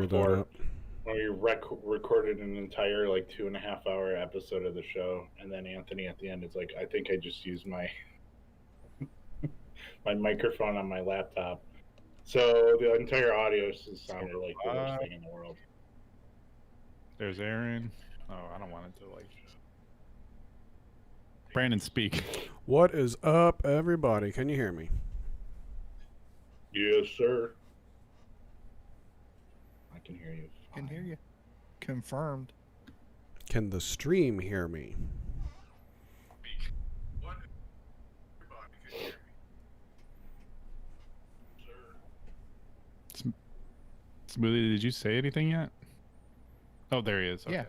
screwed that up. when we recorded an entire like 2.5 hour episode of the show, and then Anthony at the end is like, I think I just used my my microphone on my laptop, so the entire audio just sounded like the worst thing in the world. There's Aaron. Oh, I don't want it to like. Brandon, speak. What is up, everybody? Can you hear me? Yes, sir. I can hear you. Can hear you. Confirmed. Can the stream hear me? Smoothie, did you say anything yet? Oh, there he is. Okay. Yeah.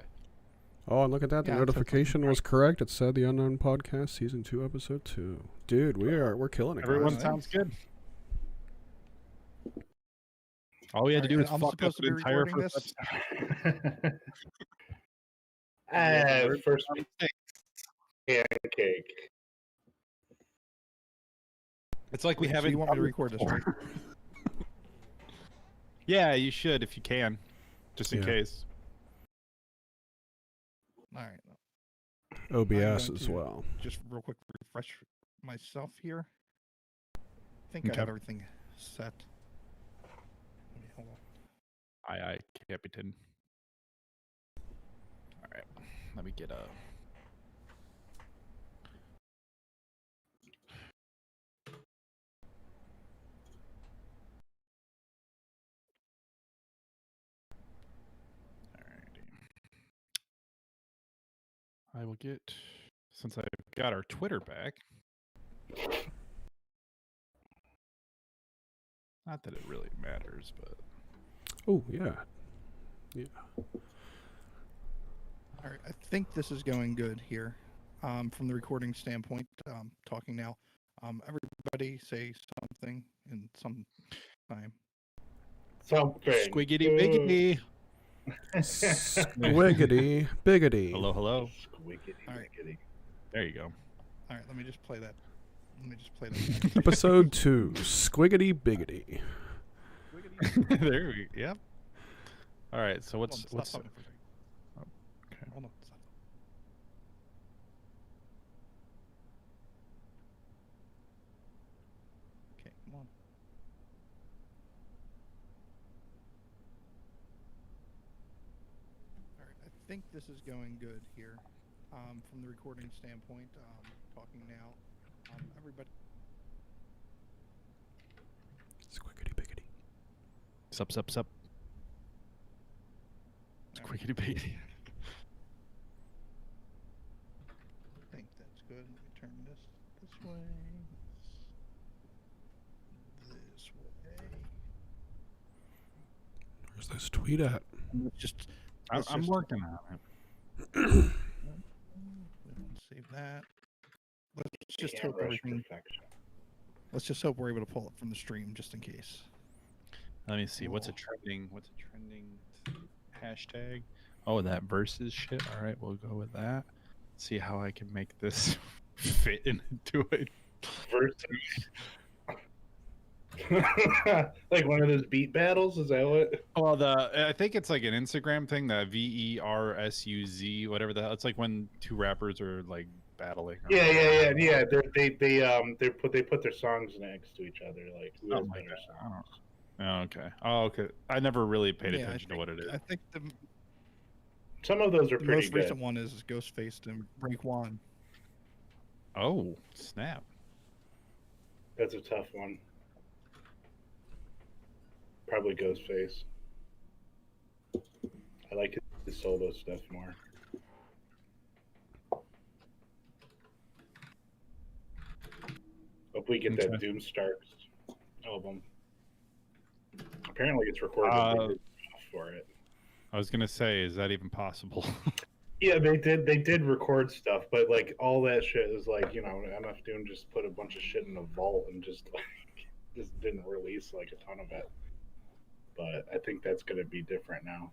Oh, and look at that. The Yeah, notification was correct. It said The Unknown Podcast, Season 2, Episode 2. Dude, we're killing it. Everyone guys. sounds good. All we had to do was I'm fuck up supposed to the be entire recording first this? First pancake. It's like we So haven't. you want me to record this, right? Yeah, you should if you can, just in Yeah. case. All right. OBS I'm going as to well. Just real quick, refresh myself here. I think I Okay. have everything set. Let me hold on. Aye, Captain. All right, let me get a. I will get, since I've got our Twitter back. Not that it really matters, but. Oh, yeah. Yeah. All right. I think this is going good here. From the recording standpoint, talking now. Everybody say something in some time. Something. Squiggity biggity. Squiggity biggity. Hello, hello. Squiggity All right. biggity. There you go. All right. Let me just play that. Let me just play that. Episode 2, Squiggity biggity. There we go. Yep. All right. So Hold what's on, stop talking for a second. okay. Hold on. Stop. Okay, come on. All right, I think this is going good here. From the recording standpoint, talking now. Everybody. Squiggity biggity. Sup. All right. Squiggity biggity. I think that's good. Let me turn this way. This way. Where's this tweet at? Let's just. I'm let's just- working on it. Save that. Let's just Can't hope rush everything. perfection. Let's just hope we're able to pull it from the stream, just in case. Let me see. What's a trending hashtag? Oh, that versus shit. All right, we'll go with that. See how I can make this fit into it. Versus. Like one of those beat battles? Is that what? Well, I think it's like an Instagram thing, that VERSUZ, whatever the hell. It's like when two rappers are like battling. Yeah. They put their songs next to each other, like who has Something like better that. songs. Oh, okay. Oh, okay. I never really paid Yeah, I attention to what it is. I think the Some of those are pretty most good. recent one is Ghostface and Break One. Oh, snap. That's a tough one. Probably Ghostface. I like his solo stuff more. Hope we get that Okay. Doomstarks album. Apparently, it's recorded for it. I was gonna say, is that even possible? Yeah, they did record stuff, but like all that shit is like, MF Doom just put a bunch of shit in a vault and just like just didn't release like a ton of it. But I think that's gonna be different now.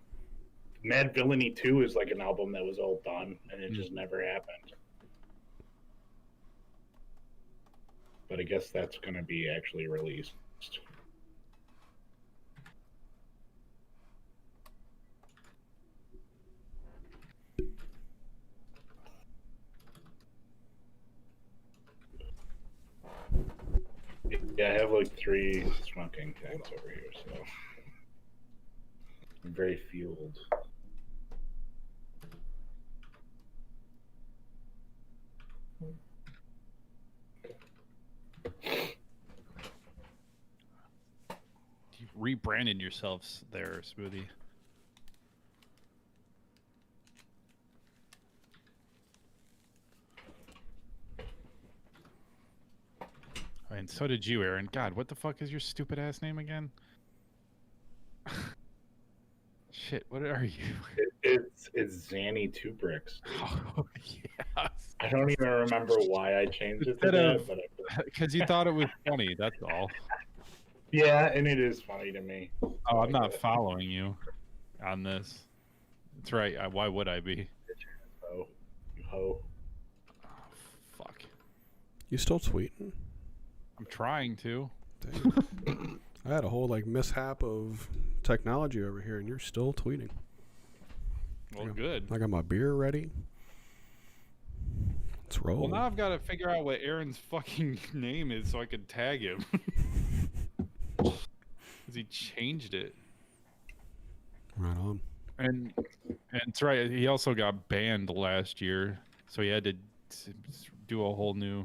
Mad Villainy 2 is like an album that was all done and it just never happened. But I guess that's gonna be actually released. Yeah, I have like 3 smoking tanks over here, so I'm very fueled. You rebranded yourselves there, Smoothie. And so did you, Aaron. God, what the fuck is your stupid ass name again? Shit, what are you? It's Zanny 2 bricks. Oh, yes. I don't even remember why I changed it to Instead of- that, but Because you thought it was funny, that's all. yeah, and it is funny to me. Oh, I'm not following you on this. That's right. Why would I be? Oh, you hoe. Oh, fuck. You still tweeting? I'm trying to. Dang. I had a whole like mishap of technology over here, and you're still tweeting. Well, good. I got my beer ready. Let's roll. Well, now I've got to figure out what Aaron's fucking name is so I can tag him. Because he changed it. Right on. And it's right. He also got banned last year, so he had to do a whole new.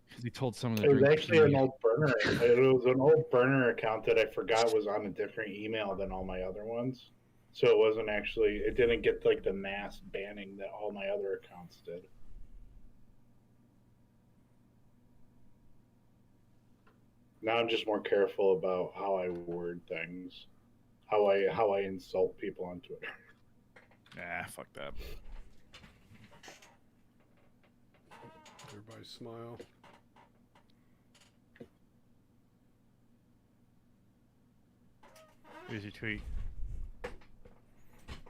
Because he told some of the. It was drink actually an community- old burner. It was an old burner account that I forgot was on a different email than all my other ones. So it wasn't actually. It didn't get like the mass banning that all my other accounts did. Now I'm just more careful about how I word things, how I insult people on Twitter. Nah, fuck that. Everybody smile. Here's your tweet. Did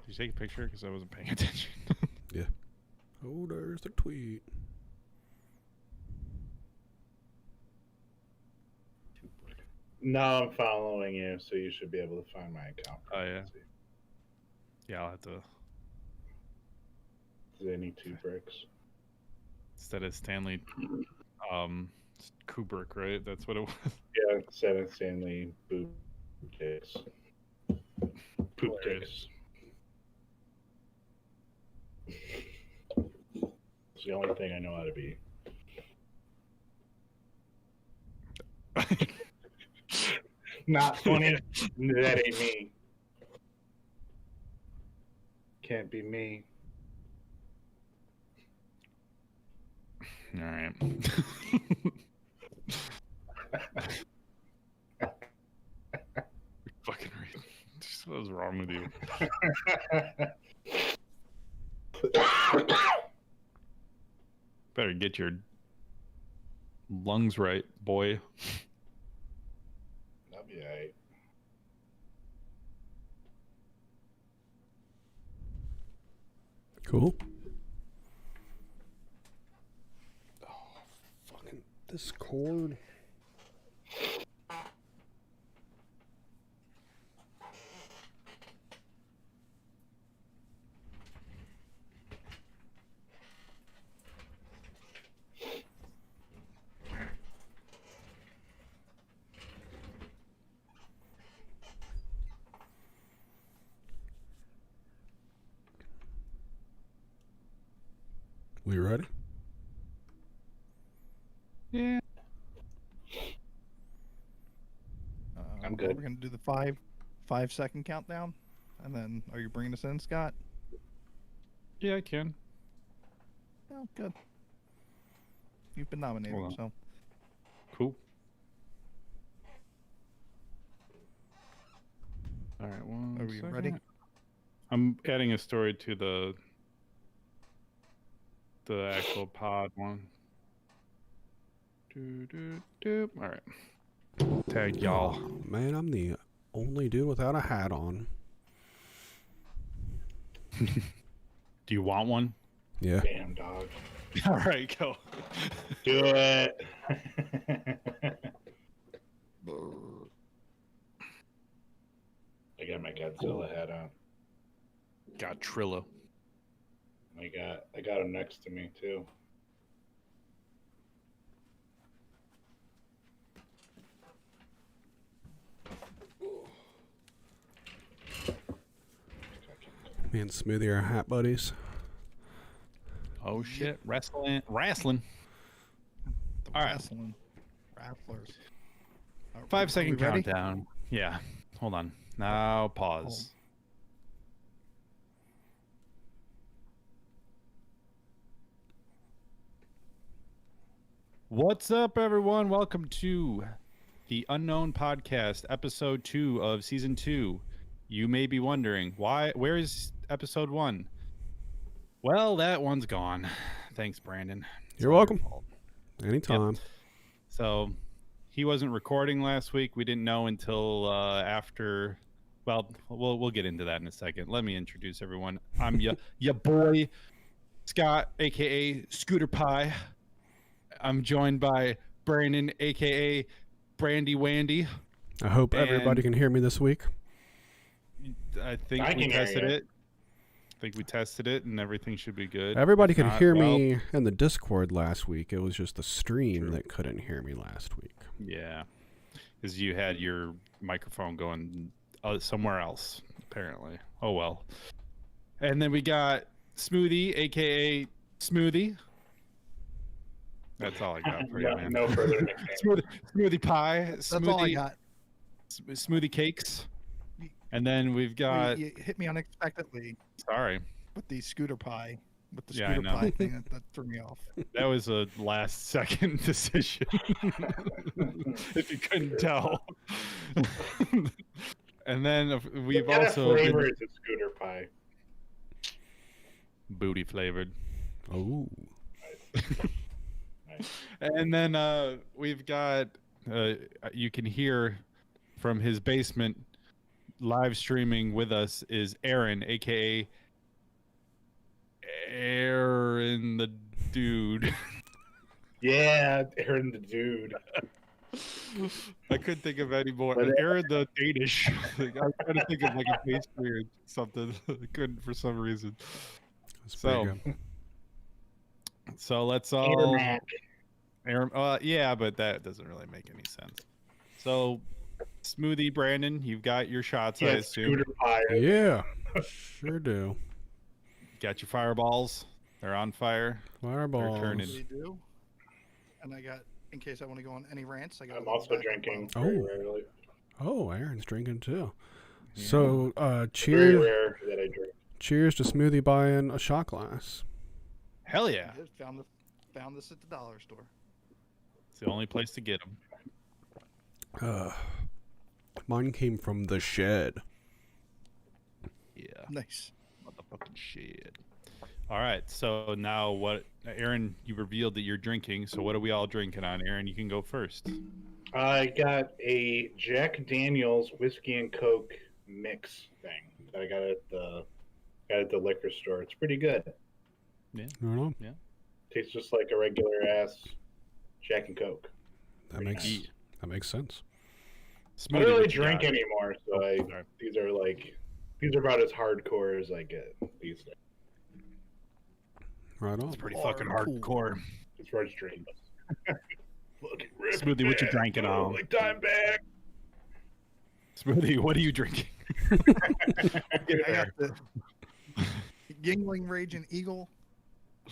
you take a picture? Because I wasn't paying attention. Yeah. Oh, there's the tweet. No, I'm following you, so you should be able to find my account. Oh, yeah. Yeah, I'll have to. Zanny 2 bricks. Instead of Stanley Kubrick, right? That's what it was. Yeah, instead of Stanley Poop Dicks. Poop Dicks. It's the only thing I know how to be. Not funny. That ain't me. Can't be me. All right. Fucking right. Just what was wrong with you? Better get your lungs right, boy. That'll be alright. Cool. Oh, fucking this cord. We ready? Yeah. I'm good. We're gonna do the 5-second countdown, and then are you bringing us in, Scott? Yeah, I can. Oh, good. You've been nominated, Hold on. so Cool. All right. One are we second. ready? I'm adding a story to the actual pod one. All right. Tag y'all. Oh, man, I'm the only dude without a hat on. Do you want one? Yeah. Damn dog. All right, go. Do it. I got my Godzilla hat on. Got Trillo. I got him next to me too. Me and Smoothie are hat buddies. Oh shit, wrestling. The All right. wrestling. Rattlers. 5-second Are we ready? countdown. Yeah. Hold on. Now pause. What's up, everyone? Welcome to the Unknown Podcast, episode 2 of season 2. You may be wondering, where is episode 1? Well, that one's gone. Thanks, Brandon. It's You're not your welcome. fault. Anytime. So he wasn't recording last week. We didn't know until after. Well, we'll get into that in a second. Let me introduce everyone. I'm your boy Scott, aka Scooter Pie. I'm joined by Brandon, aka Brandy Wandy. I hope everybody And- can hear me this week. I think I we can hear tested you. it. I think we tested it, and everything should be good. Everybody If could not, hear well, me in the Discord last week. It was just the stream True. that couldn't hear me last week. Yeah, because you had your microphone going somewhere else, apparently. Oh well. And then we got Smoothie, aka Smoothie. That's all I got for you, man. No further nicknames. Smoothie pie. That's all I got. Smoothie cakes. And then we've got. You hit me unexpectedly Sorry, with the scooter pie. With the Yeah, I scooter know. pie thing, that threw me off. that was a last-second decision. If you couldn't tell. And then we've What kind of also flavor been is a scooter pie? booty flavored. Oh. And then we've got you can hear from his basement live streaming with us is Aaron, aka Aaron the Dude. Yeah, Aaron the Dude. I couldn't think of any more. But- Aaron the Danish. Like, I was trying to think of like a pastry or something. I couldn't for some reason. That's So, pretty good. So let's Aaron all Mac. Aaron, yeah, but that doesn't really make any sense. So, Smoothie Brandon, you've got your shots, I Yeah, assume. scooter pie. Yeah. Sure do. Got your fireballs. They're on fire. Fireballs. turning. We do. And I got, in case I want to go on any rants, I got. I'm a little also backup drinking bottle. very Oh. rarely. Oh, Aaron's drinking too. Yeah. So, Very cheers. rare that I drink. Cheers to Smoothie buying a shot glass. Hell yeah. I just found this at the dollar store. It's the only place to get them. Mine came from the shed. Yeah. Nice. Motherfucking shit. All right. So now what? Aaron, you revealed that you're drinking. So what are we all drinking on? Aaron, you can go first. I got a Jack Daniel's whiskey and Coke mix thing that I got at the liquor store. It's pretty good. I don't know. Tastes just like a regular ass Jack and Coke. That makes Yeah. that makes sense. I don't really what you drink got? anymore, so Sorry. these are about as hardcore as I get these days. Right on. It's pretty fucking Hardcore. hardcore. As far as drinks. Look, Smoothie, what you drinking on? Like time back. Smoothie, what are you drinking? I got the Yingling Raging Eagle.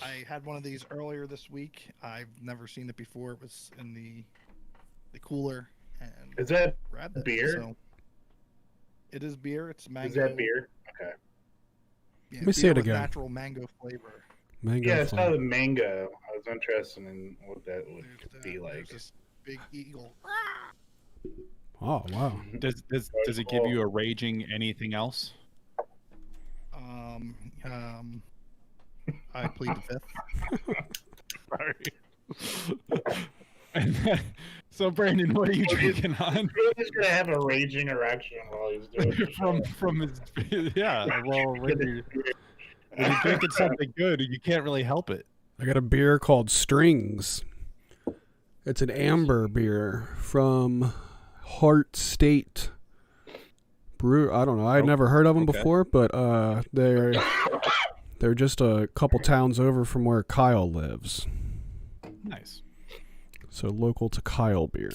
I had one of these earlier this week. I've never seen it before. It was in the cooler and Is that grabbed it. beer? So it is beer. It's mango. is that beer? Okay. Yeah, Let me see beer it with again. Natural mango flavor. Mango Yeah, it's not flavor. the mango. I was interested in what that would There's be that. like. There's this big eagle. Oh wow. Does it give you a raging anything else? I plead the fifth. Sorry. So Brandon, what are you drinking on? He's gonna have a raging erection while he's doing the show. from his yeah. Well, when you're drinking something good, you can't really help it. I got a beer called Strings. It's an amber beer from Heart State Brew. I don't know. I'd Oh, never heard of them okay. before, but they're just a couple towns over from where Kyle lives. Nice. So local to Kyle beer.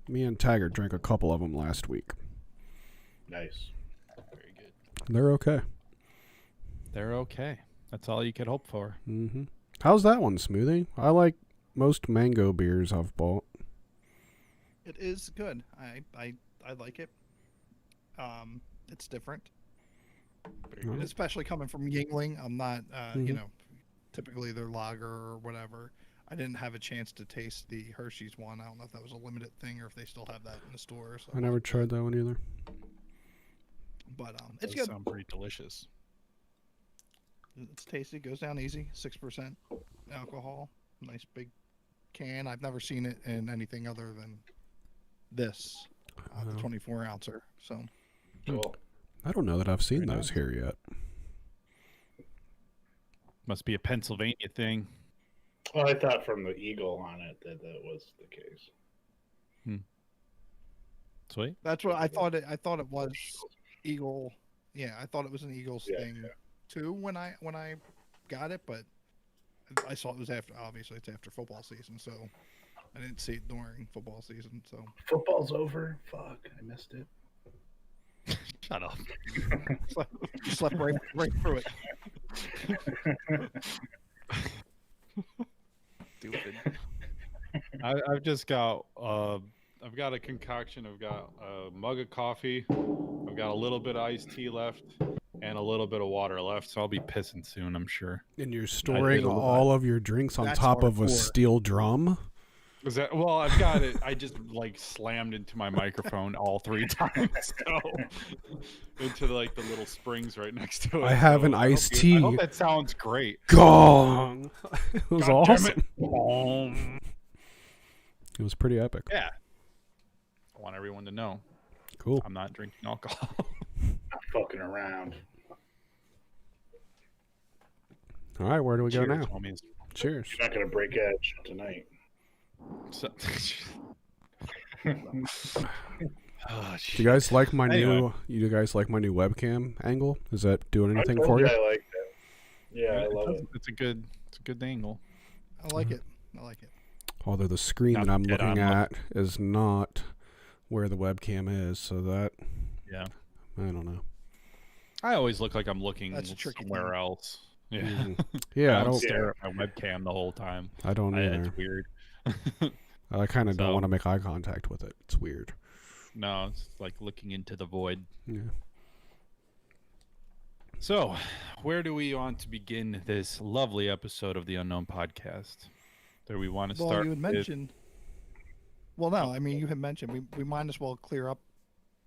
Me and Taggart drank a couple of them last week. Nice. Very good. They're okay. they're okay. That's all you could hope for. Mm-hmm. How's that one, Smoothie? I like most mango beers I've bought. It is good. I like it. It's different, Nice. especially coming from Yingling. I'm not, Mhm. you know, typically they're lager or whatever. I didn't have a chance to taste the Hershey's one. I don't know if that was a limited thing or if they still have that in the store. So I never tried that one either. But it's Does good. sound pretty delicious. It's tasty. Goes down easy. 6% alcohol. Nice big can. I've never seen it in anything other than this, the 24 ouncer. So Cool. I don't know that I've seen Very those nice. here yet. Must be a Pennsylvania thing. Well, I thought from the eagle on it that was the case. Sweet. that's what I thought. I thought it was Eagle. Yeah, I thought it was an Eagles thing too when I got it, but I saw it was after. Obviously, it's after football season, so I didn't see it during football season. So Football's over. Fuck, I missed it. Shut up. slept right through it. Stupid. I've just got I've got a concoction. I've got a mug of coffee. I've got a little bit of iced tea left and a little bit of water left. So I'll be pissing soon, I'm sure. And you're storing it'll- all of your drinks on That's top of a hardcore. steel drum? Is that well? I've got it. I just like slammed into my microphone all 3 times. So into like the little springs right next to it. I have So an I hope iced I hope tea. that sounds great. Gong! It was God damn awesome. it. It was pretty epic. Yeah. I want everyone to know Cool. I'm not drinking alcohol. Not fucking around. All right, where do we go Cheers, now? homies. Cheers. You're not gonna break edge tonight. So, oh, Do you guys like my Anyway. new? You guys like my new webcam angle? Is that doing anything I told for you? I like that. Yeah, I love it. It's a good angle. I like it. I like it. Although the screen Not that I'm to get looking on at is not where the webcam is, so that Yeah. I don't know. I always look like I'm looking That's a tricky somewhere thing. else. Yeah. Mhm. Yeah, I don't don't. stare at my webcam the whole time. I don't either. It's weird. I kind of don't So- want to make eye contact with it. It's weird. No, it's like looking into the void. Yeah. So, where do we want to begin this lovely episode of the Unknown Podcast? Do we want to Well, start you had with- mentioned. Well, no, I mean you had mentioned we might as well clear up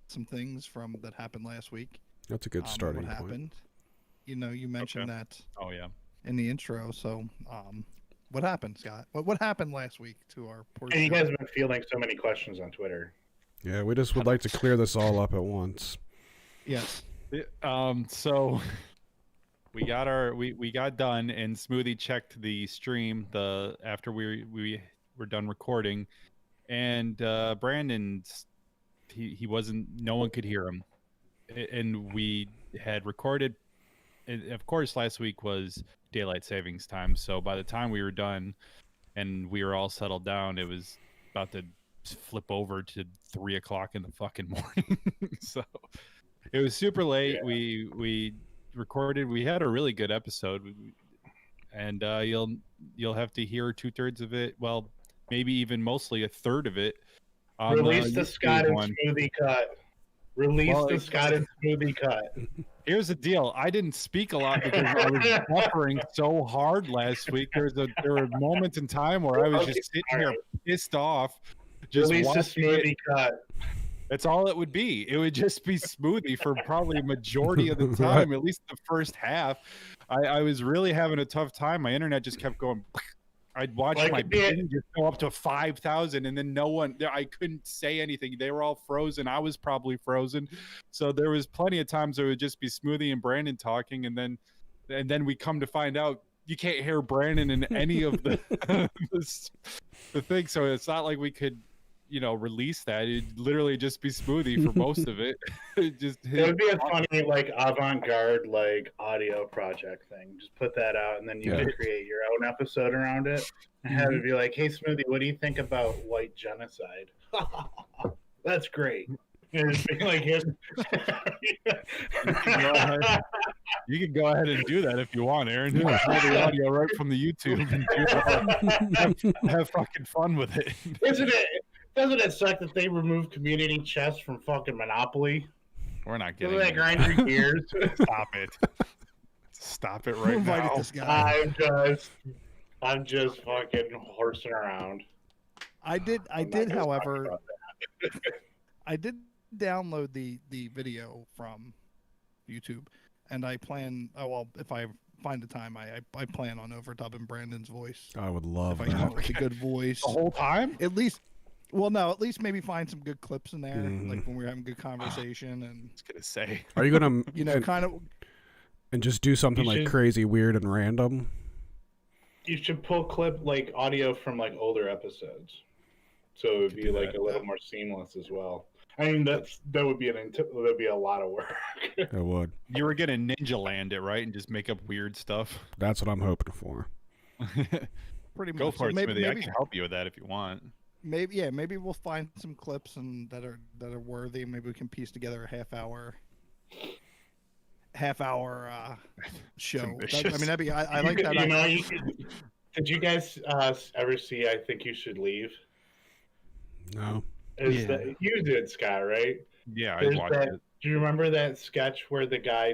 some things from that happened last week. That's a good starting what point. happened? You know, you mentioned that Oh yeah. in the intro. So, what happened, Scott? What happened last week to our poor? And you show? guys have been fielding so many questions on Twitter. Yeah, we just would like to clear this all up at once. Yes. So we got done, and Smoothie checked the stream after we were done recording, and Brandon, he wasn't. No one could hear him, and we had recorded. And of course, last week was daylight savings time, so by the time we were done, and we were all settled down, it was about to flip over to 3 o'clock in the fucking morning. So it was super late. Yeah. We recorded. We had a really good episode, and you'll have to hear 2/3 of it. Well, maybe even mostly a third of it. On Release the YouTube Scott and one. Smoothie cut. Release Well, the it's- Scott and Smoothie cut. Here's the deal. I didn't speak a lot because I was buffering so hard last week. There were moments in time where I was Okay, just sitting all here right. pissed off. Just Release the watching it. Smoothie cut. That's all it would be. It would just be Smoothie for probably a majority of the time, at least the first half. I was really having a tough time. My internet just kept going. I'd watch Like my it did. ping just go up to 5,000, and then no one. I couldn't say anything. They were all frozen. I was probably frozen. So there was plenty of times there would just be Smoothie and Brandon talking, and then we come to find out you can't hear Brandon in any of the the thing. So it's not like we could, release that. It'd literally just be Smoothie for most of it. It just It would be a funny, like, avant-garde, like, audio project thing. Just put that out, and then you Yeah. could create your own episode around it. And have it be like, hey, Smoothie, what do you think about white genocide? That's great. And just be like, here's... You can go ahead and do that if you want, Aaron. You can pull the audio right from the YouTube and do it all. Have fucking fun with it. Doesn't it suck that they removed community chess from fucking Monopoly? We're not getting Doesn't that it. grind your gears? Stop it. Stop it Who right invited now. this guy? I'm just fucking horsing around. I did, I'm not gonna talk however, about I did download the video from YouTube, and I plan. Oh well, if I find the time, I plan on overdubbing Brandon's voice. I would love If I come up that. with a good voice, The whole time? at least. Well, no, at least maybe find some good clips in there, Mhm. like when we're having good conversation, and I was gonna say. Are you gonna you know, kind of. and just do something You like should- crazy, weird, and random? You should pull clip like audio from like older episodes, so it would be like a little more seamless as well. I mean, that would be that'd be a lot of work. I would. You were gonna ninja land it, right? And just make up weird stuff. That's what I'm hoping for. Pretty much. Go for So it, maybe, Smithy. I maybe, can help you with that if you want. maybe we'll find some clips and that are worthy. Maybe we can piece together a half hour show. I ambitious. mean, that'd be. I like that. You know, did you guys ever see I Think You Should Leave? No. You did, Scott, right? Yeah, I There's watched that. it. Do you remember that sketch where the guy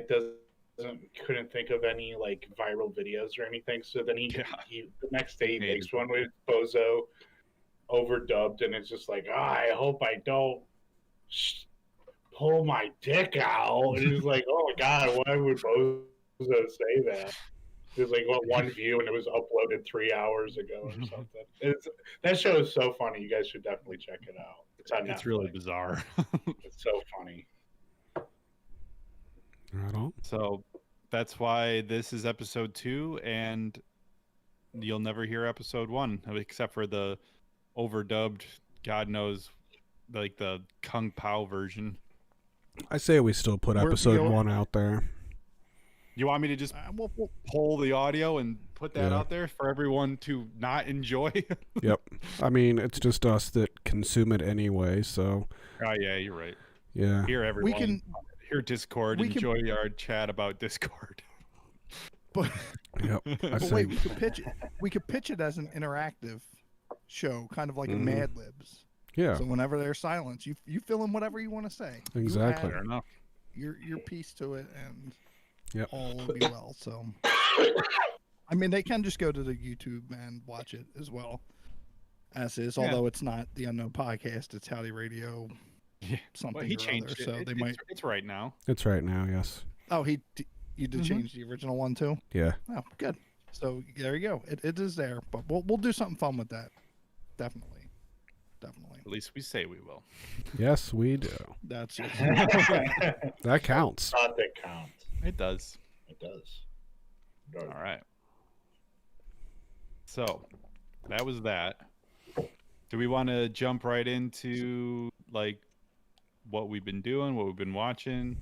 couldn't think of any like viral videos or anything? So then he the next day he makes one with Bozo overdubbed, and it's just like, I hope I don't pull my dick out. And he's like, oh my god, why would Bozo say that? It was like one view, and it was uploaded 3 hours ago or something. That show is so funny. You guys should definitely check it out. It's on It's Netflix. really bizarre. It's so funny. Right on. So that's why this is episode 2, and you'll never hear episode 1 except for the overdubbed, God knows, like the Kung Pao version. I say we still put We're- episode you know- 1 out there. You want me to just We'll pull the audio and put that Yeah. out there for everyone to not enjoy? Yep. I mean, it's just us that consume it anyway, so Oh yeah, you're right. yeah. Here, everyone. can- Hear Discord. we can- Enjoy our chat about Discord. But, Yep. I but say wait, we could pitch it. We could pitch it as an interactive show, kind of like a Mhm. Mad Libs. yeah, So whenever there's silence, you fill in whatever you want to say. You exactly. add Fair enough. your piece to it, and Yep. all will be well. So, I mean, they can just go to the YouTube and watch it as well, as is. Yeah. Although it's not the Unknown Podcast, it's Howdy Radio. Yeah. Something Well, he or changed other, it. so they might. It's right now. It's right now, yes. Oh, you did Mhm. change the original one too. Yeah. Oh, good. So there you go. It is there, but we'll do something fun with that. Definitely. At least we say we will. Yes, we do. That's it. That counts. Thought that counts. It does. It does. All right. So that was that. Do we want to jump right into like what we've been doing, what we've been watching?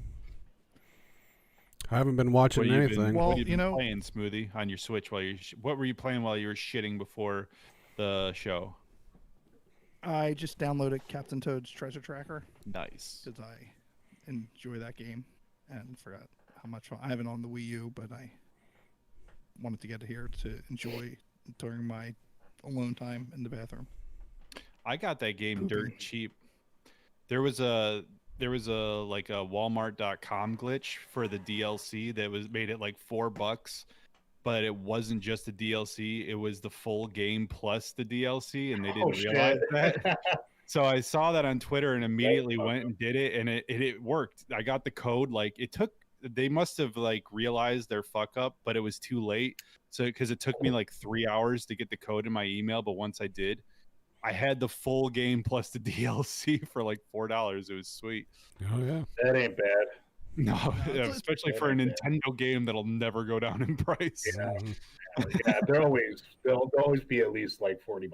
I haven't been watching What have you anything. been, Well, what have you you been know- playing, Smoothie, on your Switch while what were you playing while you were shitting before the show? I just downloaded Captain Toad's Treasure Tracker Nice. because I enjoy that game and forgot how much I have it on the Wii U, but I wanted to get it here to enjoy during my alone time in the bathroom. I got that game Pooping. dirt cheap. There was a like a Walmart.com glitch for the DLC that made it like $4, but it wasn't just the DLC, it was the full game plus the DLC, and they didn't realize that. So I saw that on Twitter and immediately went and did it, and it worked. I got the code. Like they must have like realized their fuck up, but it was too late. So because it took me like 3 hours to get the code in my email, but once I did, I had the full game plus the DLC for like $4. It was sweet. Oh yeah. That ain't bad. No, it's- especially for a Nintendo game that'll never go down in price. Yeah. Mhm. Yeah, they'll always be at least like $40.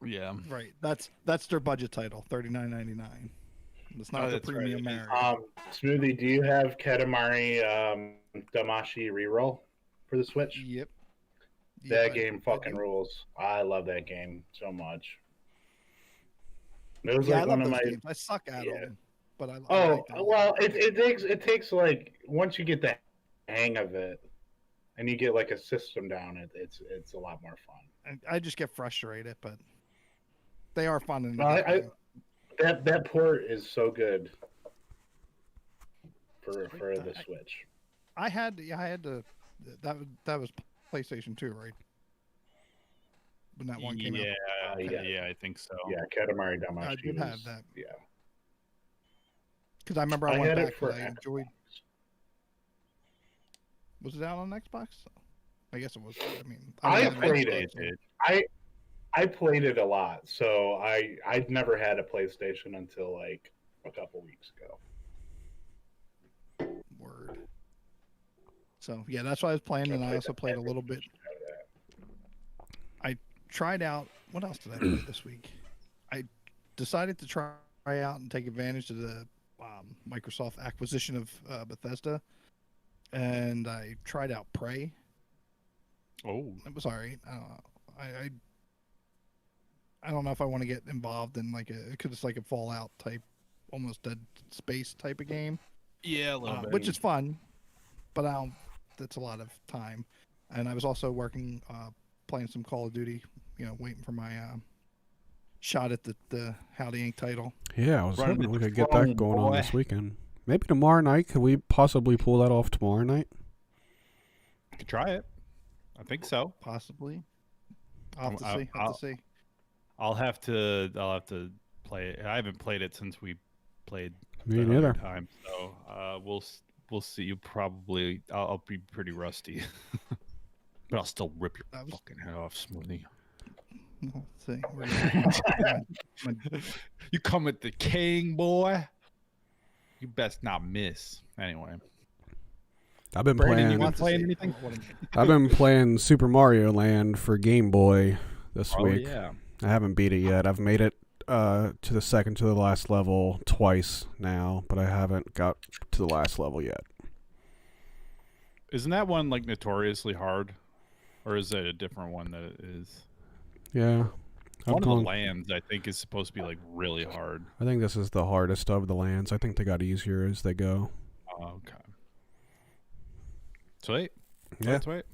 Yeah. Right. That's their budget title, $39.99. It's not Oh, the that's right. premium area. Smoothie, do you have Katamari Damashi reroll for the Switch? Yep. That Yep, game I fucking do. rules. I love that game so much. It was Yeah, like I one love of those my. games. I suck at yeah. them, but I Oh like them. well, it takes like once you get the hang of it, and you get like a system down, it's a lot more fun. I just get frustrated, but they are fun. In the Well, game. that port is so good for Sweet. the Switch. I had to. That was PlayStation 2, right? When that one came out. Yeah, I think so. Yeah, Katamari Damacy. I did have that. Yeah. Because I remember I went had it back for and I enjoyed. Was it out on Xbox? I guess it was. I mean, I mean, played it. I played it a lot, so I'd never had a PlayStation until like a couple weeks ago. Word. So yeah, that's why I was playing, and I also played a little bit. I tried out. What else did I play this week? I decided to try out and take advantage of the Microsoft acquisition of Bethesda, and I tried out Prey. Oh, It was alright. I don't know if I want to get involved in like because it's like a Fallout type, almost Dead Space type of game. yeah, a little bit. Which is fun, but that's a lot of time. And I was also working, playing some Call of Duty, waiting for my shot at the Howdy Inc. title. Yeah, I was Running hoping we the could get phone, that going on boy. this weekend. Maybe tomorrow night. Could we possibly pull that off tomorrow night? Could try it. I think so. Possibly. I'll have to see. I'll have to play it. I haven't played it since we played Me the neither. other time. So we'll see. You probably I'll be pretty rusty, but I'll still rip your fucking head off, Smoothie. Let's see. You come at the king, boy. You best not miss. Anyway, I've been Brandon, you playing. want to play anything? I've been playing Super Mario Land for Game Boy this Oh week. yeah. I haven't beat it yet. I've made it to the second to the last level twice now, but I haven't got to the last level yet. Isn't that one like notoriously hard, or is it a different one that it is? Yeah. One of the lands I think is supposed to be like really hard. I think this is the hardest of the lands. I think they got easier as they go. Oh, okay. Sweet. Yeah. Sweet.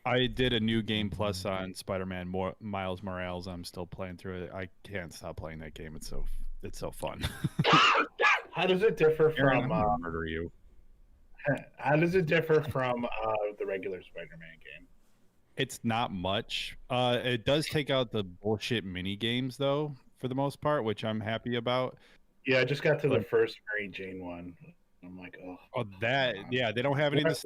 I did a new game plus on Spider-Man Miles Morales. I'm still playing through it. I can't stop playing that game. It's so fun. How does it differ Aaron, from I'm gonna murder you. How does it differ from the regular Spider-Man game? It's not much. It does take out the bullshit mini games though, for the most part, which I'm happy about. Yeah, I just got to the first Mary Jane one. I'm like, oh. Oh, that yeah, they don't have any of the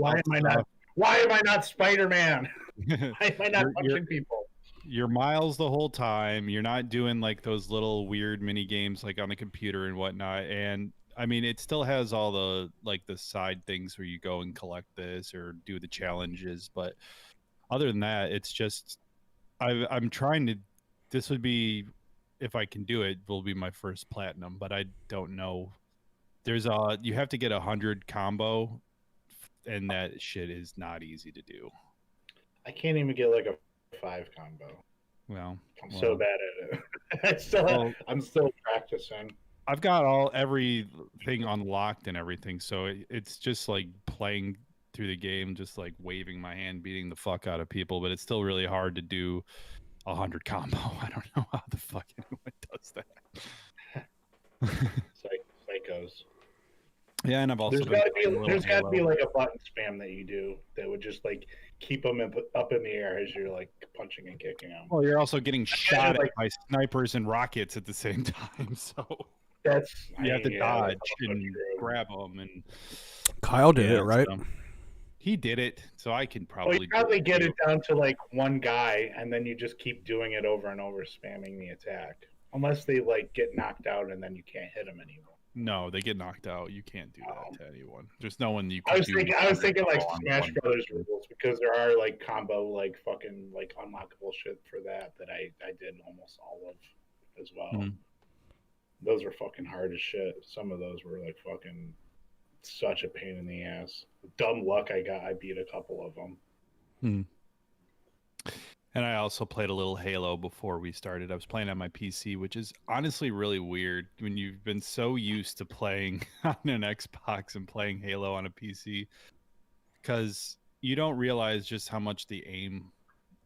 Why am I not Spider-Man? Why am I not punching people? You're Miles the whole time. You're not doing like those little weird mini games like on the computer and whatnot. And I mean, it still has all the like the side things where you go and collect this or do the challenges. But other than that, it's just I'm trying to. This would be, if I can do it, will be my first platinum. But I don't know. There's you have to get 100 combo, and that shit is not easy to do. I can't even get like a 5 combo. Well, I'm so bad at it. I'm still practicing. I've got everything unlocked and everything, so it's just like playing through the game, just like waving my hand, beating the fuck out of people. But it's still really hard to do 100 combo. I don't know how the fuck anyone does that. Psychos. Yeah, and I've also there's got to be like a button spam that you do that would just like keep them up in the air as you're like punching and kicking them. Well, you're also getting shot at by snipers and rockets at the same time, so you have to dodge and grab them. And Kyle did it, right? So he did it, so I can probably. Well, you probably get it down to like one guy, and then you just keep doing it over and over, spamming the attack, unless they like get knocked out, and then you can't hit them anymore. No, they get knocked out. You can't do that to anyone. There's no one you can I was thinking like Smash Brothers rules, because there are like combo like fucking like unlockable shit for that I did almost all of as well. Mm-hmm. Those were fucking hard as shit. Some of those were like fucking such a pain in the ass. Dumb luck I beat a couple of them. And I also played a little Halo before we started. I was playing on my PC, which is honestly really weird when you've been so used to playing on an Xbox and playing Halo on a PC. because you don't realize just how much the aim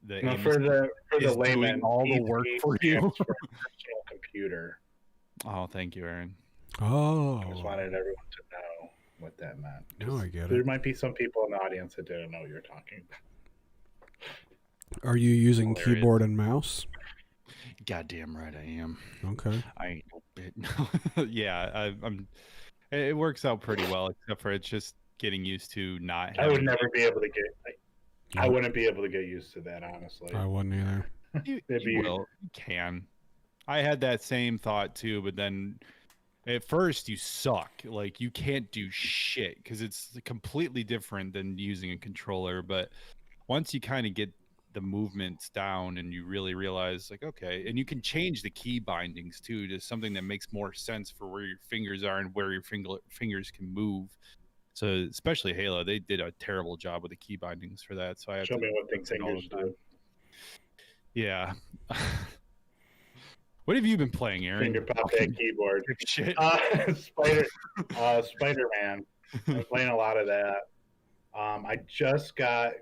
For the is layman, doing all the work for you. stands for personal computer. Oh, thank you, Aaron. Oh. I just wanted everyone to know what that meant. Now I get There it. might be some people in the audience that didn't know what you're talking about. Are you using Hilarious. keyboard and mouse? Goddamn right I am. Okay. I ain't no bit. Yeah, I'm. It works out pretty well, except for it's just getting used to not. I would having never be able to get. I Nope. wouldn't be able to get used to that, honestly. I wouldn't either. You, It'd you be- will. You can. I had that same thought too, but then at first you suck. Like you can't do shit because it's completely different than using a controller. But once you kind of get the movements down and you really realize, like, okay, and you can change the key bindings too to something that makes more sense for where your fingers are and where your fingers can move. So especially Halo, they did a terrible job with the key bindings for that. So I have Show to me what the fix it all fingers the time. do. Yeah. What have you been playing, Aaron? Finger pop that keyboard. Shit. Spider-Man. I'm playing a lot of that. I just got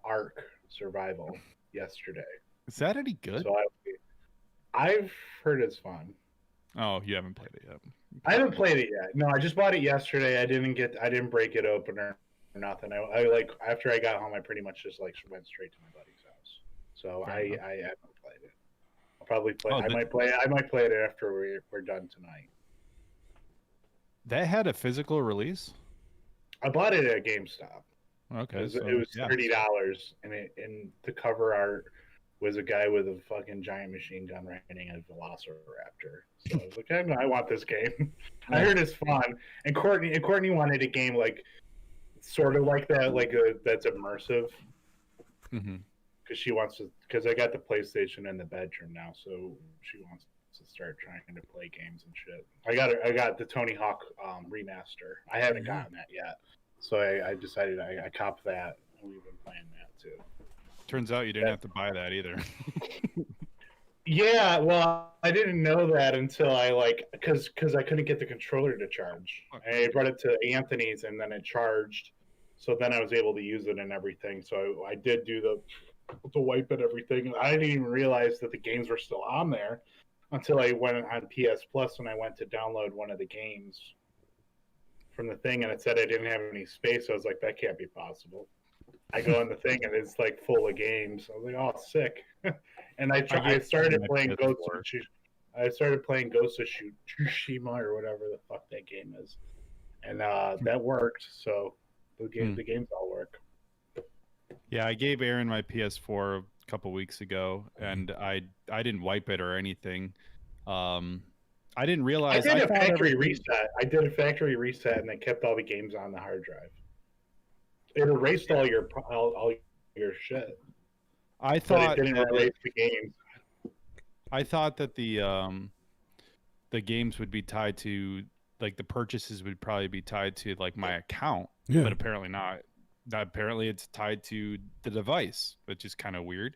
Ark Survival yesterday. Is that any good? So I've heard it's fun. Oh, you haven't played it yet. I haven't played it yet. No, I just bought it yesterday. I didn't break it open or nothing. I like after I got home, I pretty much just like went straight to my buddy's house. So Fair I enough. haven't played it. I'll probably play. Oh, I might play it after we're done tonight. That had a physical release? I bought it at GameStop. Okay. It was $30, and the cover art was a guy with a fucking giant machine gun riding a velociraptor. So I was like, I want this game. I heard it's fun, and Courtney wanted a game like sort of like that, that's immersive. Mm-hmm. Because I got the PlayStation in the bedroom now, so she wants to start trying to play games and shit. I got the Tony Hawk remaster. I haven't gotten that yet, so I decided I copped that, and we've been playing that too. Turns out you didn't have to buy that either. Yeah, well, I didn't know that until because I couldn't get the controller to charge. I brought it to Anthony's and then it charged, so then I was able to use it and everything. So I did do the wipe and everything. I didn't even realize that the games were still on there until I went on PS Plus and I went to download one of the games from the thing, and it said I didn't have any space. So I was like, that can't be possible. I go on the thing and it's like full of games. I was like, oh, sick. And I started playing Ghost of Tsushima or whatever the fuck that game is, and that worked. So the games all work. Yeah, I gave Aaron my PS4 a couple weeks ago, and I didn't wipe it or anything. I didn't realize I did a factory reset, and they kept all the games on the hard drive. It erased all your shit. I thought it didn't erase the games. I thought that the games would be tied to, like, the purchases would probably be tied to like my account, Yeah. but apparently not. Apparently it's tied to the device, which is kind of weird.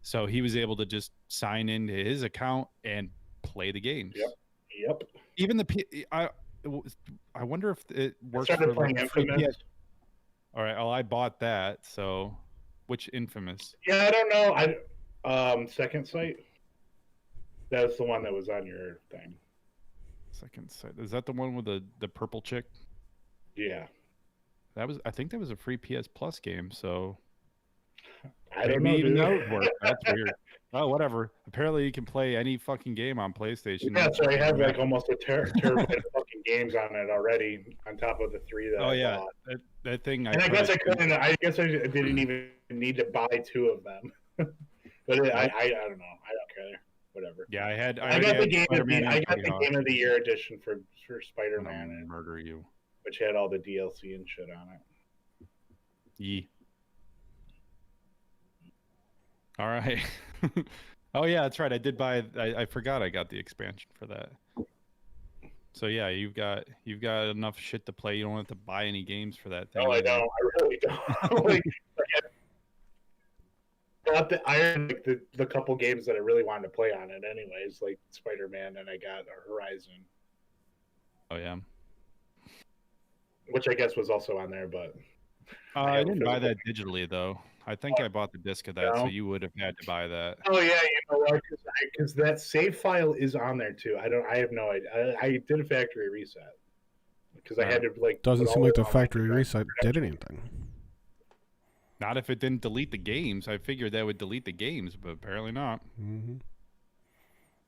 So he was able to just sign into his account and play the games. Yep. Even I wonder if it works I started for playing like free Infamous. All right. Well, I bought that. So, which Infamous? Yeah, I don't know. Second Sight. That's the one that was on your thing. Second Sight. Is that the one with the purple chick? Yeah. I think that was a free PS Plus game. So I don't know. maybe even Dude. those work. That's weird. Oh, whatever. Apparently, you can play any fucking game on PlayStation. Yeah, so I have like almost a terabyte of fucking games on it already, on top of the 3 that I yeah, bought. that thing. And I guess I couldn't. I guess I didn't even need to buy 2 of them. But I don't know. I don't care. Whatever. Yeah, I got the game. I got the Game of the Year edition for Spider-Man, and murder you. which had all the DLC and shit on it. Yee. All right. Oh yeah, that's right. I did buy. I forgot I got the expansion for that. So yeah, you've got enough shit to play. You don't have to buy any games for that thing. No, I don't. I really don't. I had the couple games that I really wanted to play on it, anyways, like Spider-Man, and I got Horizon. Oh yeah. Which I guess was also on there, but I have a didn't buy physical- that digitally though. I think I bought the disc of that, so No. you would have had to buy that. Oh yeah, you know what? Because that save file is on there too. I have no idea. I did a factory reset because I had to like. Doesn't put seem all like the the factory online reset did anything. Not if it didn't delete the games. I figured that would delete the games, but apparently not. Mm-hmm.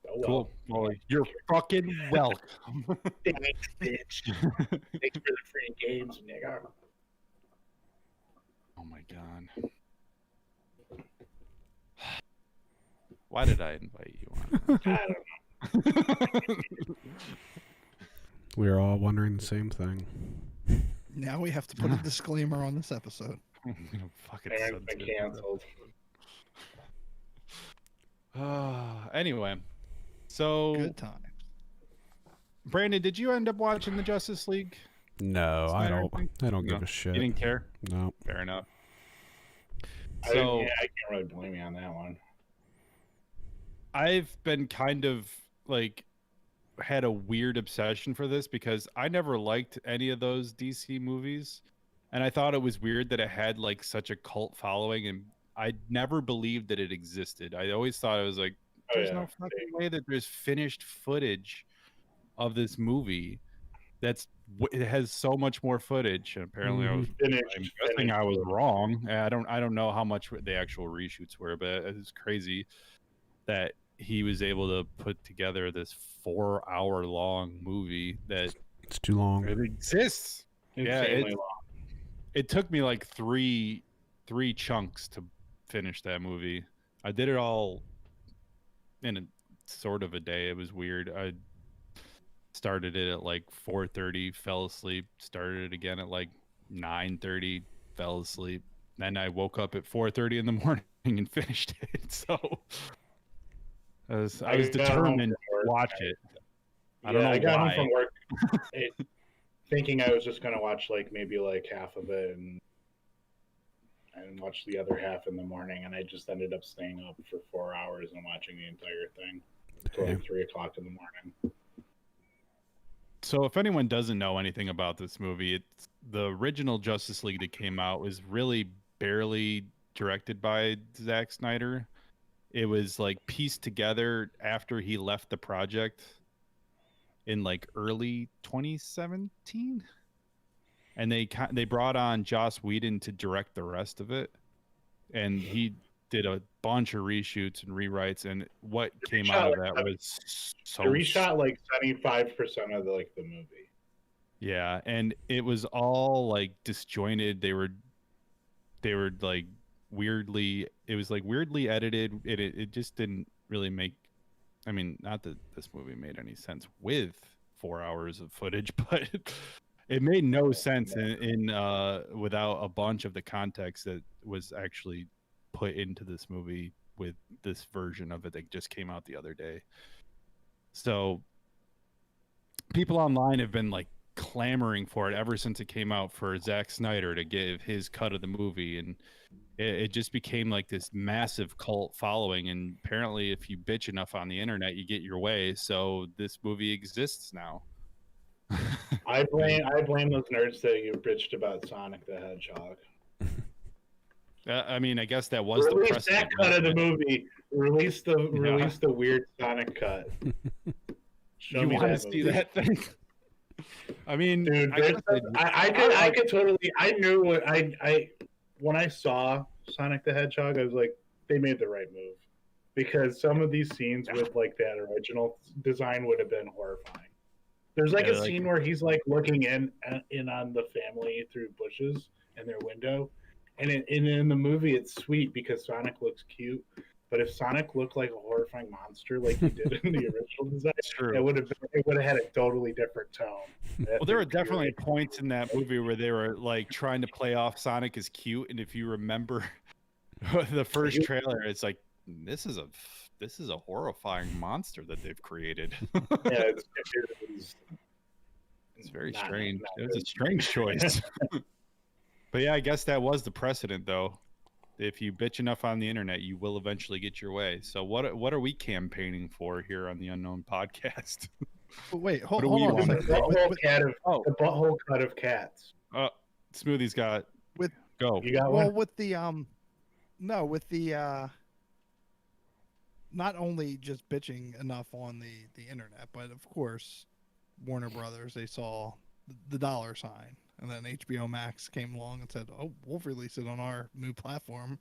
Oh, well. Cool. Well, you're fucking welcome. Thanks, bitch. Thanks for the free games, nigga. Oh my god. Why did I invite you on? I don't know. We are all wondering the same thing. Now we have to put a disclaimer on this episode. I'm gonna fucking Aaron's been censor this. canceled. Anyway, so Good times. Brandon, did you end up watching the Justice League? No, I Snyder don't. thing? I don't No. give a shit. You didn't care? No. Fair enough. I So can't really blame you on that one. I've been kind of like had a weird obsession for this because I never liked any of those DC movies, and I thought it was weird that it had like such a cult following, and I never believed that it existed. I always thought it was like, Oh, there's yeah. no fucking way that there's finished footage of this movie it has so much more footage, and apparently I'm guessing I was wrong. I don't know how much the actual reshoots were, but it's crazy that he was able to put together this 4-hour long movie that It's too long. it exists. Insanely It took me like three chunks to finish that movie. I did it all in a sort of a day. It was weird. I started it at like 4:30, fell asleep, started it again at like 9:30, fell asleep. Then I woke up at 4:30 in the morning and finished it. So I was got home determined from work. to watch it. I Yeah, don't know I got why. home from work thinking I was just gonna watch like maybe like half of it and watch the other half in the morning, and I just ended up staying up for 4 hours and watching the entire thing until like 3 o'clock in the morning. So if anyone doesn't know anything about this movie, it's the original Justice League that came out was really barely directed by Zack Snyder. It was like pieced together after he left the project in like early 2017, and they brought on Joss Whedon to direct the rest of it, and he did a bunch of reshoots and rewrites, and what came out of that was so They reshot like 75% of the movie. yeah, and it was all like disjointed. They were like weirdly edited. It just didn't really make, I mean, not that this movie made any sense with 4 hours of footage, but it made no sense in without a bunch of the context that was actually put into this movie with this version of it that just came out the other day. So people online have been like clamoring for it ever since it came out for Zack Snyder to give his cut of the movie, and it just became like this massive cult following, and apparently if you bitch enough on the internet you get your way, so this movie exists now. I blame those nerds that you bitched about Sonic the Hedgehog. I mean, I guess that was Release the that precedent. cut of the movie. Release the weird Sonic cut. Show You me want to that see movie. that thing? I mean, Dude, I I could totally. I knew what I when I saw Sonic the Hedgehog, I was like, they made the right move, because some of these scenes with like that original design would have been horrifying. There's like a scene where he's like looking in on the family through bushes in their window, and in the movie it's sweet because Sonic looks cute. But if Sonic looked like a horrifying monster like he did in the original design, it would have had a totally different tone. Well, there were definitely points in that movie where they were like trying to play off Sonic as cute, and if you remember the first trailer, it's like this is a horrifying monster that they've created. Yeah, it's very strange. It was a strange choice. But yeah, I guess that was the precedent, though. If you bitch enough on the internet, you will eventually get your way. So what are we campaigning for here on the Unknown Podcast? Wait, hold What do we on. want? the butthole cut of cats. Smoothie's got. With Go. You got Well, one? with the no, with the not only just bitching enough on the internet, but of course, Warner Brothers, they saw the dollar sign, and then HBO Max came along and said, "Oh, we'll release it on our new platform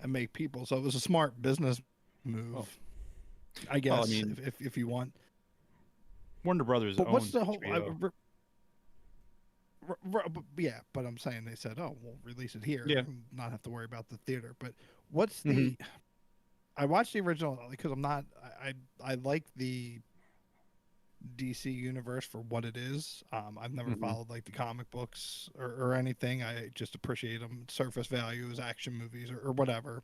and make people." So it was a smart business move, Oh. I guess, Well, I mean, if you want. Warner Brothers But what's owns the whole? HBO. Yeah, but I'm saying they said, "Oh, we'll release it here, Yeah. and not have to worry about the theater." But what's Mhm. the? I watched the original because I'm not. I like the DC universe for what it is. I've never Mhm. followed like the comic books or anything. I just appreciate them surface values, action movies, or whatever.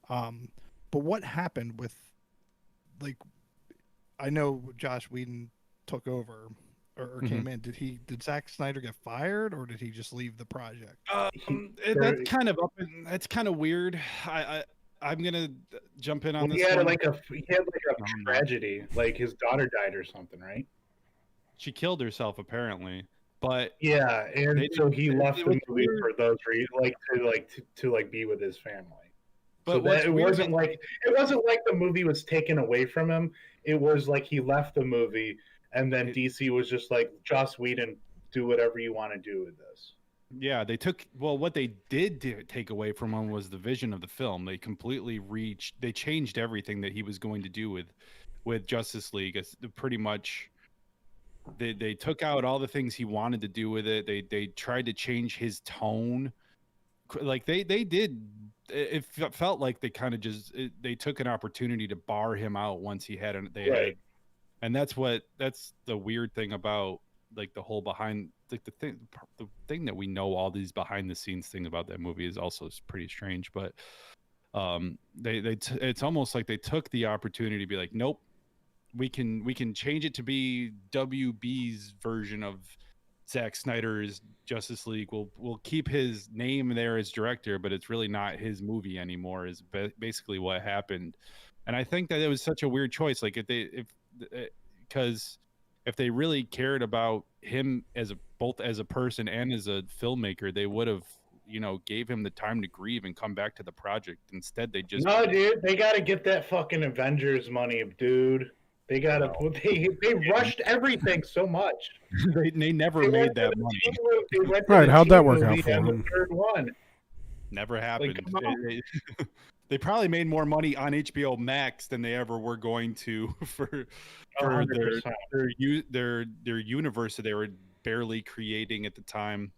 Um, but what happened with like? I know Josh Whedon took over or Mhm. came in. Did Zack Snyder get fired or did he just leave the project? That's kind of up. That's kind of weird. I'm gonna jump in on Well, this one. he had like a No, I'm not. tragedy, like his daughter died or something, right? She killed herself apparently, but Yeah, and they so didn't. he left It the was movie weird. for those reasons, to be with his family. So But that what's weird is it wasn't like the movie was taken away from him. It was like he left the movie, and then DC was just like, Joss Whedon, do whatever you want to do with this. yeah, they took. Well, what they did take away from him was the vision of the film. They completely they changed everything that he was going to do with Justice League. It's pretty much. They took out all the things he wanted to do with it. They tried to change his tone. Like they did. It felt like they kind of they took an opportunity to bar him out once he had Right. and that's the weird thing about like the whole behind like the thing that we know all these behind the scenes thing about that movie is also pretty strange. But it's almost like they took the opportunity to be like, nope, we can change it to be WB's version of Zack Snyder's Justice League. We'll keep his name there as director, but it's really not his movie anymore. Is basically what happened, and I think that it was such a weird choice. Like because if they really cared about him as both as a person and as a filmmaker, they would have gave him the time to grieve and come back to the project. Instead, they just No, dude, they got to get that fucking Avengers money, dude. They got to. Well, They rushed everything so much. they never They made went to that the money. Teen movie- They went to Right, the how'd that Teen work out movie for and the him? third one. Never happened. come on. They probably made more money on HBO Max than they ever were going to for 100%. their universe that they were barely creating at the time.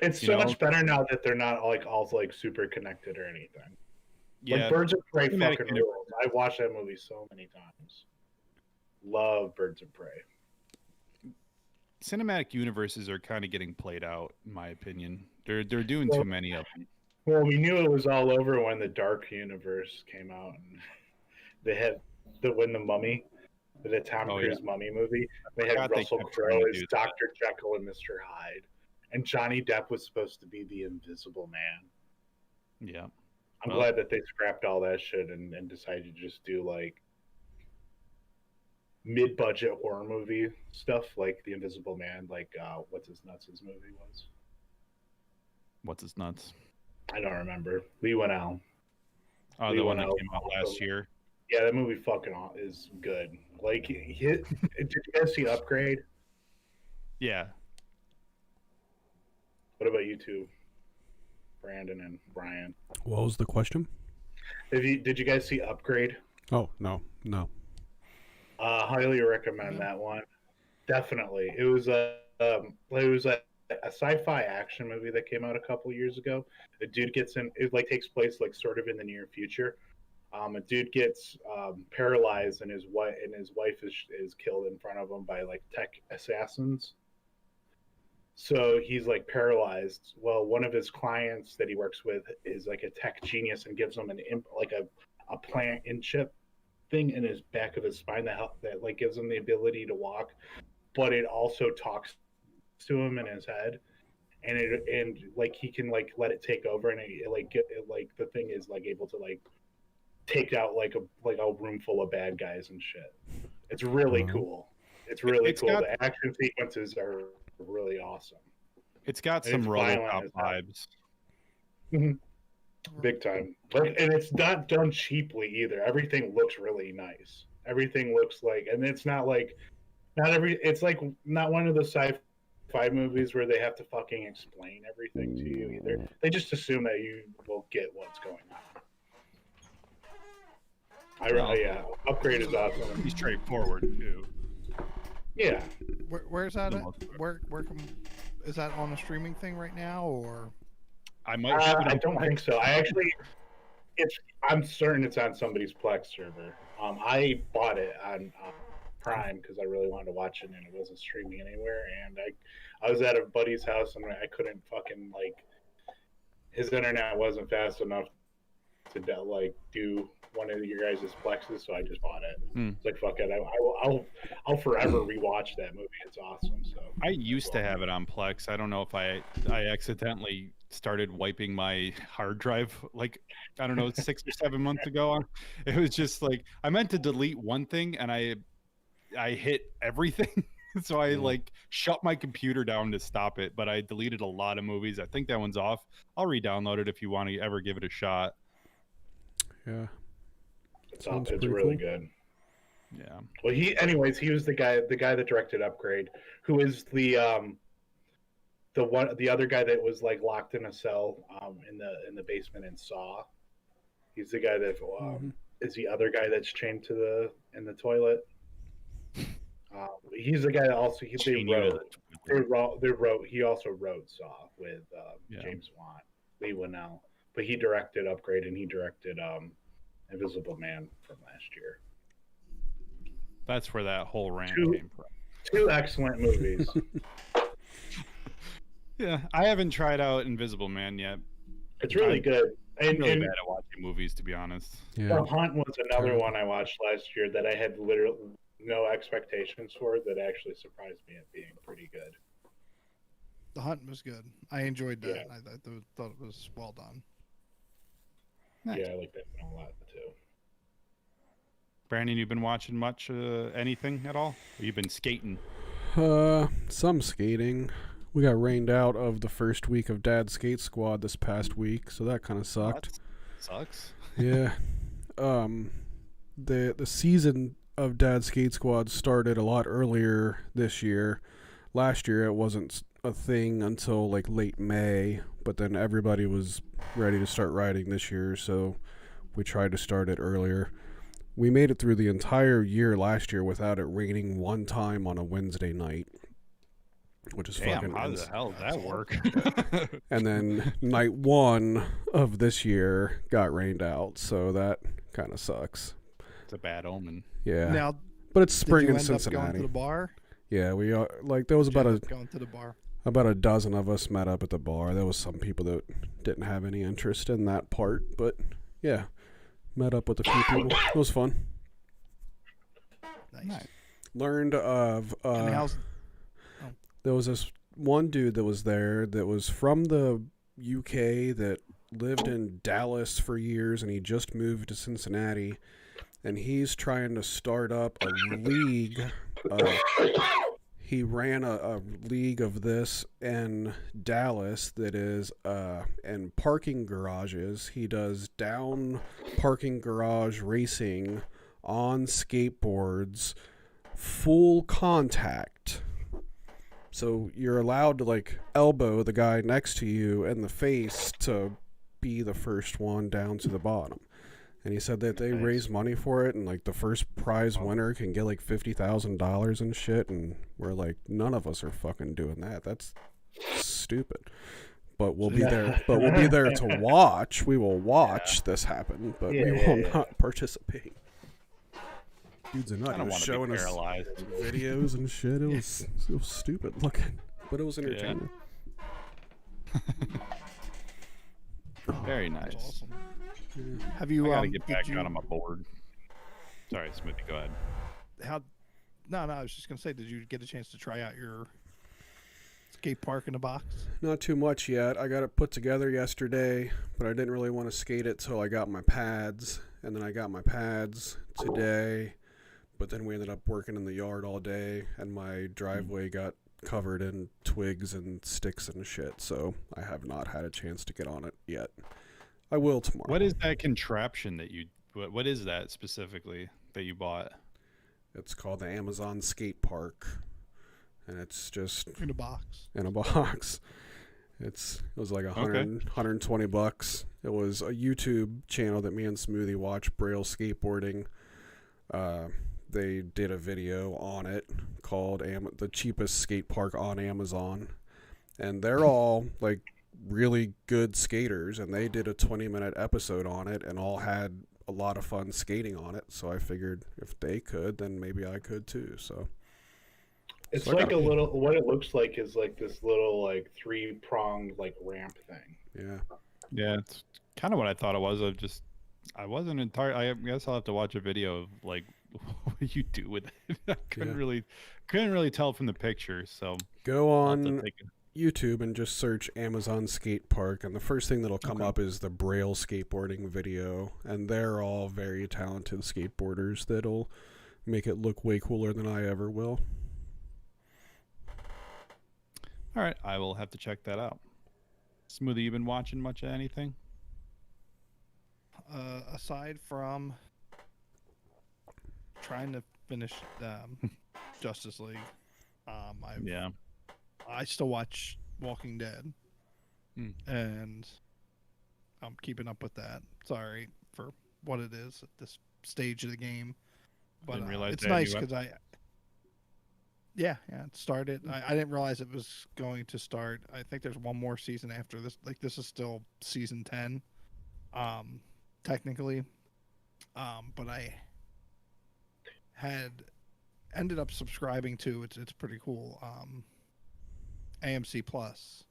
It's so much better now that they're not like all like super connected or anything. Yeah, Like Birds of Prey Cinematic fucking rules. I watched that movie so many times. Love Birds of Prey. cinematic universes are kind of getting played out, in my opinion. They're doing too many of them. Well, we knew it was all over when the Dark Universe came out, and they had when the Mummy, the Tom Cruise Mummy movie. They had Russell Crowe as Dr. Jekyll and Mr. Hyde, and Johnny Depp was supposed to be the Invisible Man. Yeah, I'm glad that they scrapped all that shit and decided to just do like mid-budget horror movie stuff, like the Invisible Man, like what's his movie was. What's his nuts? I don't remember. Lee Winnell. Oh, the one that came out last year. Yeah, that movie fucking is good. Like, did you guys see Upgrade? Yeah. What about you two, Brandon and Brian? What was the question? Did you guys see Upgrade? Oh, no. Highly recommend that one. Definitely. It was a sci-fi action movie that came out a couple years ago. A dude gets in. It like takes place like sort of in the near future. A dude gets paralyzed, and his wife is killed in front of him by like tech assassins. So he's like paralyzed. Well, one of his clients that he works with is like a tech genius and gives him a plant in chip thing in his back of his spine that like gives him the ability to walk, but it also talks to him in his head, and like he can like let it take over, and the thing is like able to like take out like a room full of bad guys and shit. It's really cool. It's really cool. The action sequences are really awesome. It's got some RoboCop vibes. Big time. And it's not done cheaply either. Everything looks really nice. Everything looks like, and it's not like, it's like not one of the sci-fi movies where they have to fucking explain everything to you either. They just assume that you will get what's going on. Yeah, Upgrade is awesome. Pretty straightforward too. Yeah. Where's that at? Where is that on a streaming thing right now, or? I might have it. I don't think so. I'm certain it's on somebody's Plex server. I bought it on Prime because I really wanted to watch it and it wasn't streaming anywhere. And I was at a buddy's house and I couldn't fucking his internet wasn't fast enough to do one of your guys' Plexes, so I just bought it. It's like, fuck it, I'll forever rewatch that movie. It's awesome. So I used to have it on Plex. I don't know if I accidentally started wiping my hard drive I don't know 6 or 7 months ago. It was just I meant to delete one thing and I hit everything. So I shut my computer down to stop it, but I deleted a lot of movies. I think that one's off. I'll re-download it if you want to ever give it a shot. Yeah. It's really cool. Good. Yeah. Well, he was the guy that directed Upgrade, who is the other guy that was locked in a cell in the basement in Saw. He's the guy that is the other guy that's chained to in the toilet. He's the guy that also he also wrote Saw with James Wan, Lee Winnell, but he directed Upgrade and he directed Invisible Man from last year. That's where that whole rant came from. 2 excellent movies. Yeah, I haven't tried out Invisible Man yet. It's really good. I'm really bad at watching movies, to be honest. Yeah. The Hunt was another one I watched last year that I had literally no expectations for that actually surprised me at being pretty good. The Hunt was good. I enjoyed that. Yeah. I thought it was well done. Nice. Yeah, I like that one a lot too. Brandon, you've been watching much anything at all? Or you've been skating? Some skating. We got rained out of the first week of Dad's Skate Squad this past week, so that kind of sucked. That sucks. Yeah. The season of Dad's Skate Squad started a lot earlier this year. Last year it wasn't a thing until late May, but then everybody was ready to start riding this year, so we tried to start it earlier. We made it through the entire year last year without it raining one time on a Wednesday night, which is fucking how the hell did that work? And then night 1 of this year got rained out, so that kind of sucks. It's a bad omen. Yeah. Now, but it's spring in in Cincinnati. Going to the bar? Yeah, we are there was going to the bar. About a dozen of us met up at the bar. There was some people that didn't have any interest in that part, but yeah, met up with a few people. It was fun. Nice. Learned of there was this one dude that was there that was from the UK that lived in Dallas for years, and he just moved to Cincinnati, and he's trying to start up a league. He ran a league of this in Dallas that is in parking garages. He does down parking garage racing on skateboards, full contact. So you're allowed to elbow the guy next to you in the face to be the first one down to the bottom. And he said that they raise money for it, and the first prize winner can get $50,000 and shit. And we're none of us are fucking doing that. That's stupid. But we'll be there. But we'll be there to watch. We will watch this happen, but we will not participate. Dudes are not showing us videos and shit. It was stupid looking, but it was entertaining. Very nice. Awesome. Have you? I gotta get back out on my board. Sorry, Smithy, go ahead. No, I was just gonna say, did you get a chance to try out your skate park in a box? Not too much yet. I got it put together yesterday, but I didn't really want to skate it till I got my pads, and then I got my pads today. But then we ended up working in the yard all day, and my driveway got covered in twigs and sticks and shit, so I have not had a chance to get on it yet. I will tomorrow. What is that contraption that you? What is that specifically that you bought? It's called the Amazon Skate Park, and it's just in a box. In a box. It was like $120. It was a YouTube channel that me and Smoothie watch, Braille Skateboarding. They did a video on it called the cheapest skate park on Amazon, and they're all like really good skaters, and they did a 20-minute episode on it and all had a lot of fun skating on it. So I figured if they could, then maybe I could too. So it's like a little, what it looks like is like this little like 3-pronged like ramp thing. Yeah, it's kind of what I thought it was. I wasn't entirely. I guess I'll have to watch a video of like what you do with it. I couldn't really tell from the picture. So go on YouTube and just search Amazon Skate Park, and the first thing that'll come up is the Braille skateboarding video, and they're all very talented skateboarders that'll make it look way cooler than I ever will. All right, I will have to check that out. Smoothie, you been watching much of anything? Aside from trying to finish Justice League, I still watch Walking Dead, and I'm keeping up with that. Sorry for what it is at this stage of the game, but it's nice because it started. I didn't realize it was going to start. I think there's one more season after this. Like, this is still season 10, technically, but I had ended up subscribing to it's pretty cool. AMC Plus,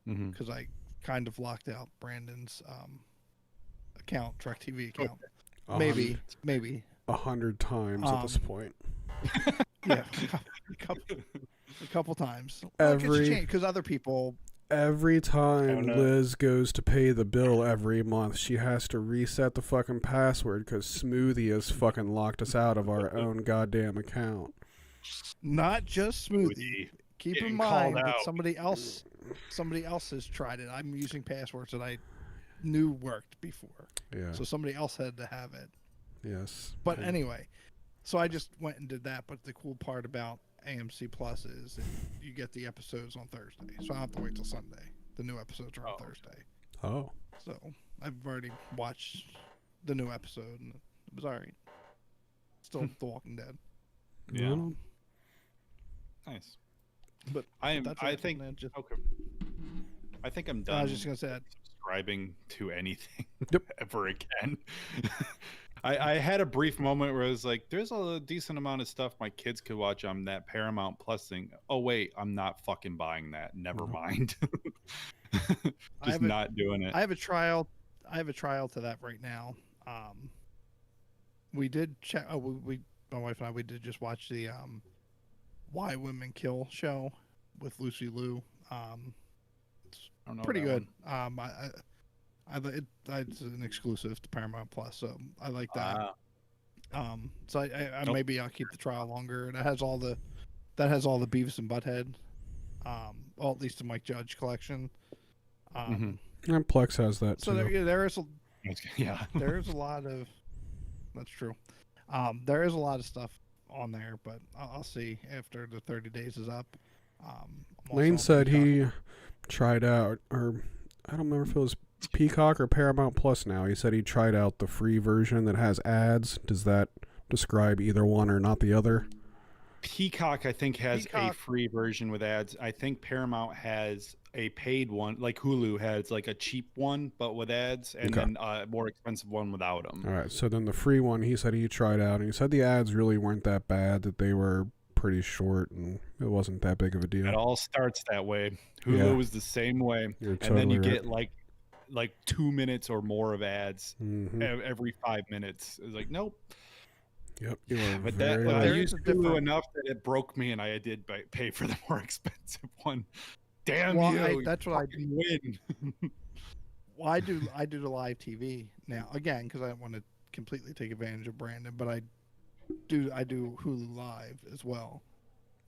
because I kind of locked out Brandon's account, DirecTV account. Maybe 100 times at this point. Yeah, a couple times. Because other people. Every time Liz goes to pay the bill every month, she has to reset the fucking password because Smoothie has fucking locked us out of our own goddamn account. Not just Smoothie. Keep in mind that somebody else has tried it. I'm using passwords that I knew worked before. Yeah. So somebody else had to have it. Yes. But anyway, so I just went and did that. But the cool part about AMC Plus is you get the episodes on Thursday. So I don't have to wait till Sunday. The new episodes are on Thursday. Oh. So I've already watched the new episode, and it was all right. Still The Walking Dead. Yeah. Nice. But I think I'm done. I was just gonna say that. Subscribing to anything ever again. I had a brief moment where I was like, there's a decent amount of stuff my kids could watch on that Paramount Plus thing. Oh wait, I'm not fucking buying that. Never mind. Not doing it. I have a trial to that right now. We did check. My wife and I, we did just watch the Why Women Kill show with Lucy Liu. It's pretty good. It's an exclusive to Paramount Plus, so I like that. So I maybe I'll keep the trial longer. And it has all the Beavis and Butthead, well, at least the Mike Judge collection. And Plex has that so too. There is a lot of. That's true. There is a lot of stuff on there, but I'll see after the 30 days is up. Lane said he tried out, or I don't remember if it was Peacock or Paramount Plus now. He said he tried out the free version that has ads. Does that describe either one or not the other? Peacock, I think, has a free version with ads. I think Paramount has a paid one, like Hulu has like a cheap one, but with ads, and then a more expensive one without them. All right, so then the free one, he said he tried out, and he said the ads really weren't that bad, that they were pretty short, and it wasn't that big of a deal. It all starts that way. Hulu is the same way. You're and totally then you right. get like 2 minutes or more of ads every 5 minutes. It's like, nope. Yep. But I used Hulu enough that it broke me, and I did pay for the more expensive one. Damn you! That's what I win. Well, I do the live TV now again because I don't want to completely take advantage of Brandon, but I do Hulu Live as well.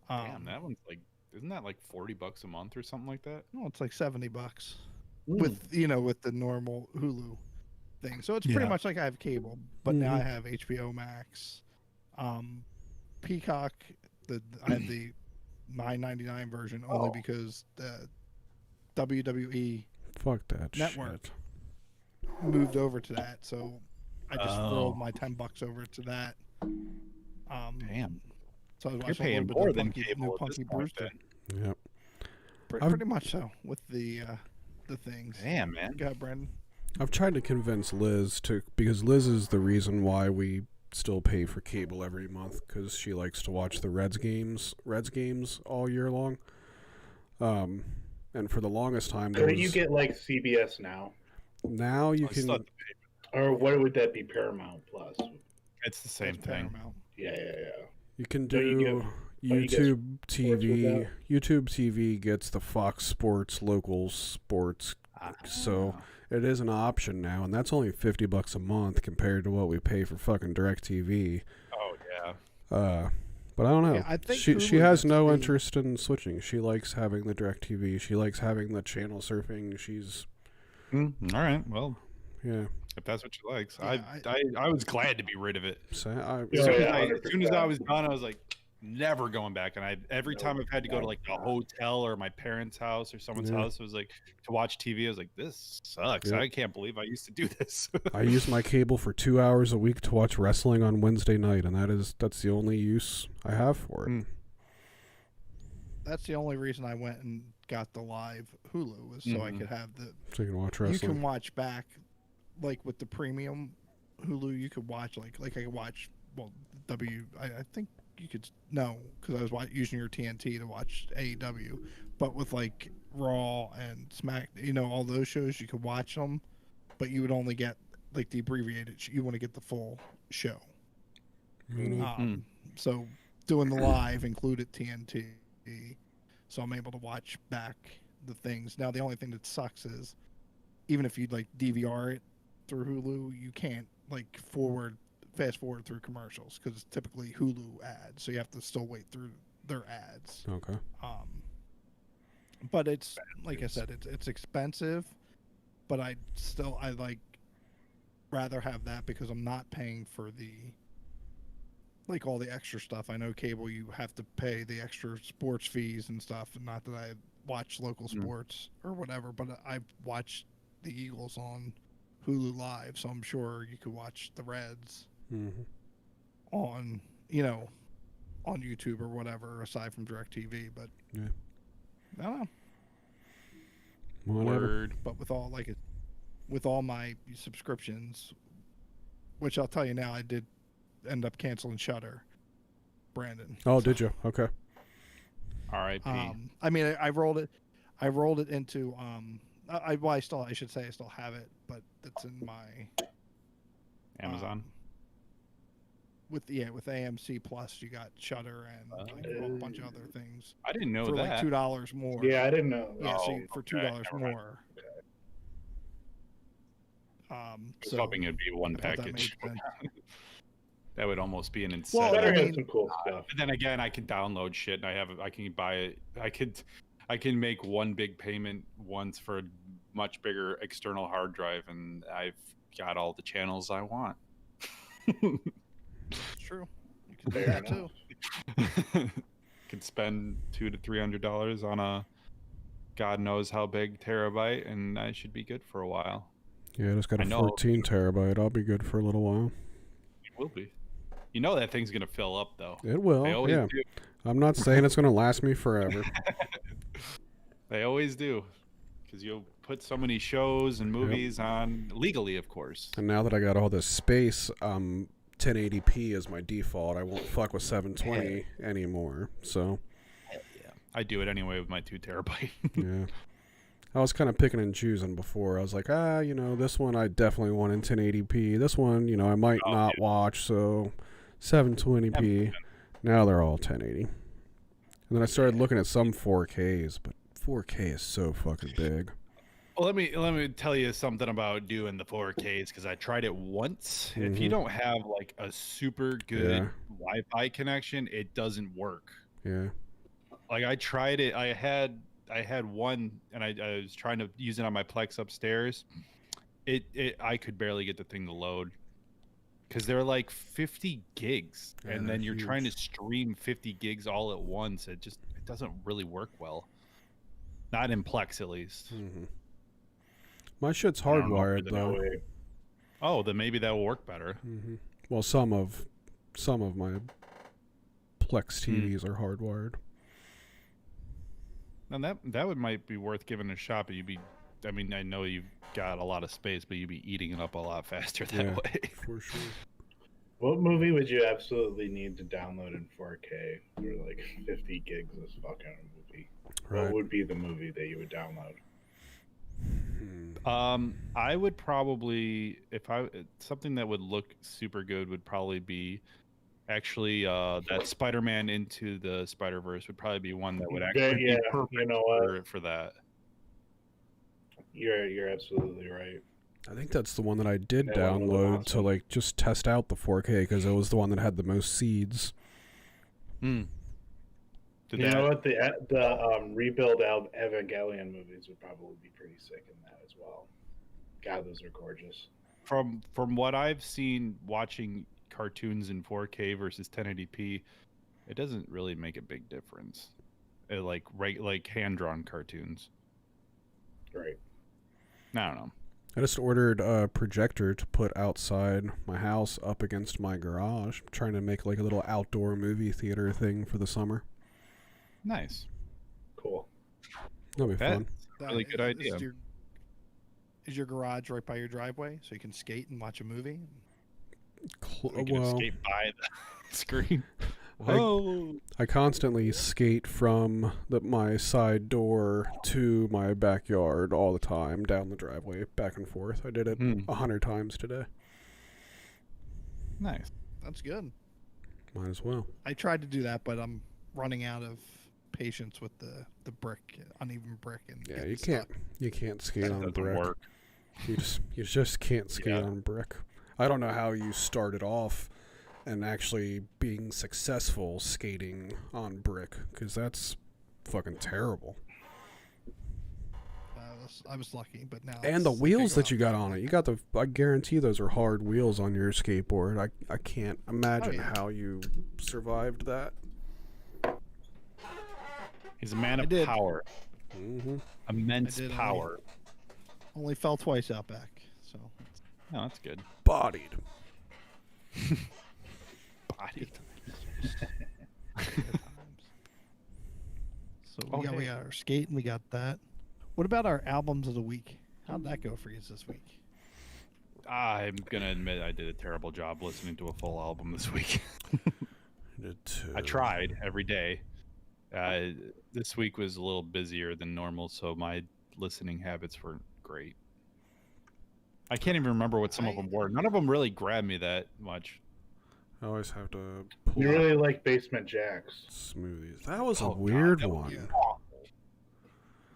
Damn, that one's like isn't that like $40 a month or something like that? No, it's like $70 with with the normal Hulu thing. So it's pretty much like I have cable, but now I have HBO Max, Peacock. I have the $9.99 version only because the WWE Fuck that network shit. moved over to that. So I just rolled my $10 over to that. Damn. So I was You're watching paying a little bit more of than Punky, cable new at this Punky point, Brewster. then. Yep. Pretty much so with the things. Damn, man. Go ahead, Brandon. I've tried to convince Liz because Liz is the reason why we still pay for cable every month, because she likes to watch the Reds games all year long. And for the longest time, Couldn't you get like CBS now? Now you can, or what would that be? Paramount Plus. It's the same thing. Paramount. Yeah. you can do YouTube TV. YouTube TV gets the Fox Sports local sports, so it is an option now, and that's only $50 a month compared to what we pay for fucking DirecTV. Oh yeah. But I don't know. Yeah, I think she has no interest in switching. She likes having the DirecTV. She likes having the channel surfing. She's all right. Well, yeah. if that's what she likes, Yeah, I was glad to be rid of it. So As soon as I was done, I was like, never going back. And every time I've had to go to like a hotel or my parents' house or someone's house, it was like to watch TV. I was like, this sucks. I can't believe I used to do this. I use my cable for 2 hours a week to watch wrestling on Wednesday night, and that's the only use I have for it. That's the only reason I went and got the live Hulu was so I could have the. So you can watch wrestling. You can watch back, like with the premium Hulu. You could watch like I could watch I think you could because I was using your TNT to watch AEW, but with like Raw and Smack, all those shows you could watch them, but you would only get like the abbreviated. You want to get the full show. So doing the live included TNT, so I'm able to watch back the things. Now the only thing that sucks is even if you'd like DVR it through Hulu, you can't like fast forward through commercials because it's typically Hulu ads, so you have to still wait through their ads. Okay. But it's like I said, it's expensive, but I like rather have that because I'm not paying for the like all the extra stuff. I know cable you have to pay the extra sports fees and stuff, and not that I watch local sports or whatever, but I watch the Eagles on Hulu Live, so I'm sure you could watch the Reds on on YouTube or whatever aside from DirecTV. But I don't know. Whatever. But with all my subscriptions, which I'll tell you now, I did end up canceling Shudder, Brandon. Oh, did you? Okay. R.I.P. I mean, I rolled it into I should say I still have it, but it's in my Amazon. With AMC Plus, you got Shudder and a bunch of other things. I didn't know for that. like $2 more. Yeah, I didn't know. Yeah, so for $2 more. I was hoping it'd be one package. That would almost be an incentive. Well, Shudder has some cool stuff. But then again, I can download shit, and I can buy it. I can make one big payment once for a much bigger external hard drive, and I've got all the channels I want. It's true. You can do that too. Could spend $200 to $300 on a God knows how big terabyte, and I should be good for a while. Yeah, it's got a 14 terabyte. I'll be good for a little while. It will be. You know that thing's gonna fill up though. It will. They always do. I'm not saying it's gonna last me forever. They always do, because you'll put so many shows and movies on legally, of course. And now that I got all this space, 1080p is my default. I won't fuck with 720 anymore. So. Yeah, I do it anyway with my 2 terabyte. Yeah. I was kind of picking and choosing before. I was like, this one I definitely want in 1080p. This one, I might not watch, so 720p. Now they're all 1080. And then I started looking at some 4Ks, but 4K is so fucking big. Well, let me tell you something about doing the 4Ks, because I tried it once. If you don't have like a super good Wi-Fi connection, it doesn't work. Yeah. Like I tried it. I had one, and I was trying to use it on my Plex upstairs. I could barely get the thing to load because they're like 50 gigs, Yeah, and they're then you're trying to huge. stream 50 gigs all at once. It doesn't really work well. Not in Plex, at least. Mm-hmm. My shit's I don't know hardwired No though. way. Oh, then maybe that will work better. Mm-hmm. Well, some of my Plex TVs are hardwired. And that might be worth giving a shot, but I mean, I know you've got a lot of space, but you'd be eating it up a lot faster that Yeah. way. For sure. What movie would you absolutely need to download in 4K for like 50 gigs of fucking movie? Right. What would be the movie that you would download? I would probably, something that would look super good would probably be actually that Spider-Man Into the Spider-Verse would probably be one that would actually be perfect you know what? for that. You're absolutely right. I think that's the one that I did That one was download to awesome. like just test out the 4K because it was the one that had the most seeds. Did You know what? The rebuild Evangelion movies would probably be pretty sick in that as well. God, those are gorgeous. From what I've seen watching cartoons in 4K versus 1080p, it doesn't really make a big difference. Like hand-drawn cartoons. Right. I don't know. I just ordered a projector to put outside my house up against my garage. I'm trying to make like a little outdoor movie theater thing for the summer. Nice. Cool. That'll be fun. Really good idea. Is your garage right by your driveway so you can skate and watch a movie? We can escape by the screen. I constantly skate from my side door to my backyard all the time, down the driveway, back and forth. I did it 100 times today. Nice. That's good. Might as well. I tried to do that, but I'm running out of patience with the uneven brick. And Yeah, getting you can't skate That on doesn't brick. work. You just can't skate on brick. I don't know how you started off and actually being successful skating on brick, because that's fucking terrible. I was lucky, but now. And the wheels that you got on it, I guarantee those are hard wheels on your skateboard. I can't imagine how you survived that. He's a man of power. Mm-hmm. Immense power. Only fell twice out back, so. No, that's good. Bodied. Bodied. So we got our skate and we got that. What about our albums of the week? How'd that go for you this week? I'm gonna admit I did a terrible job listening to a full album this week. I tried every day. This week was a little busier than normal, so my listening habits weren't great. I can't even remember what some of them were. None of them really grabbed me that much. I always have to pull You really like Basement Jacks. Smoothies. That was a weird that one.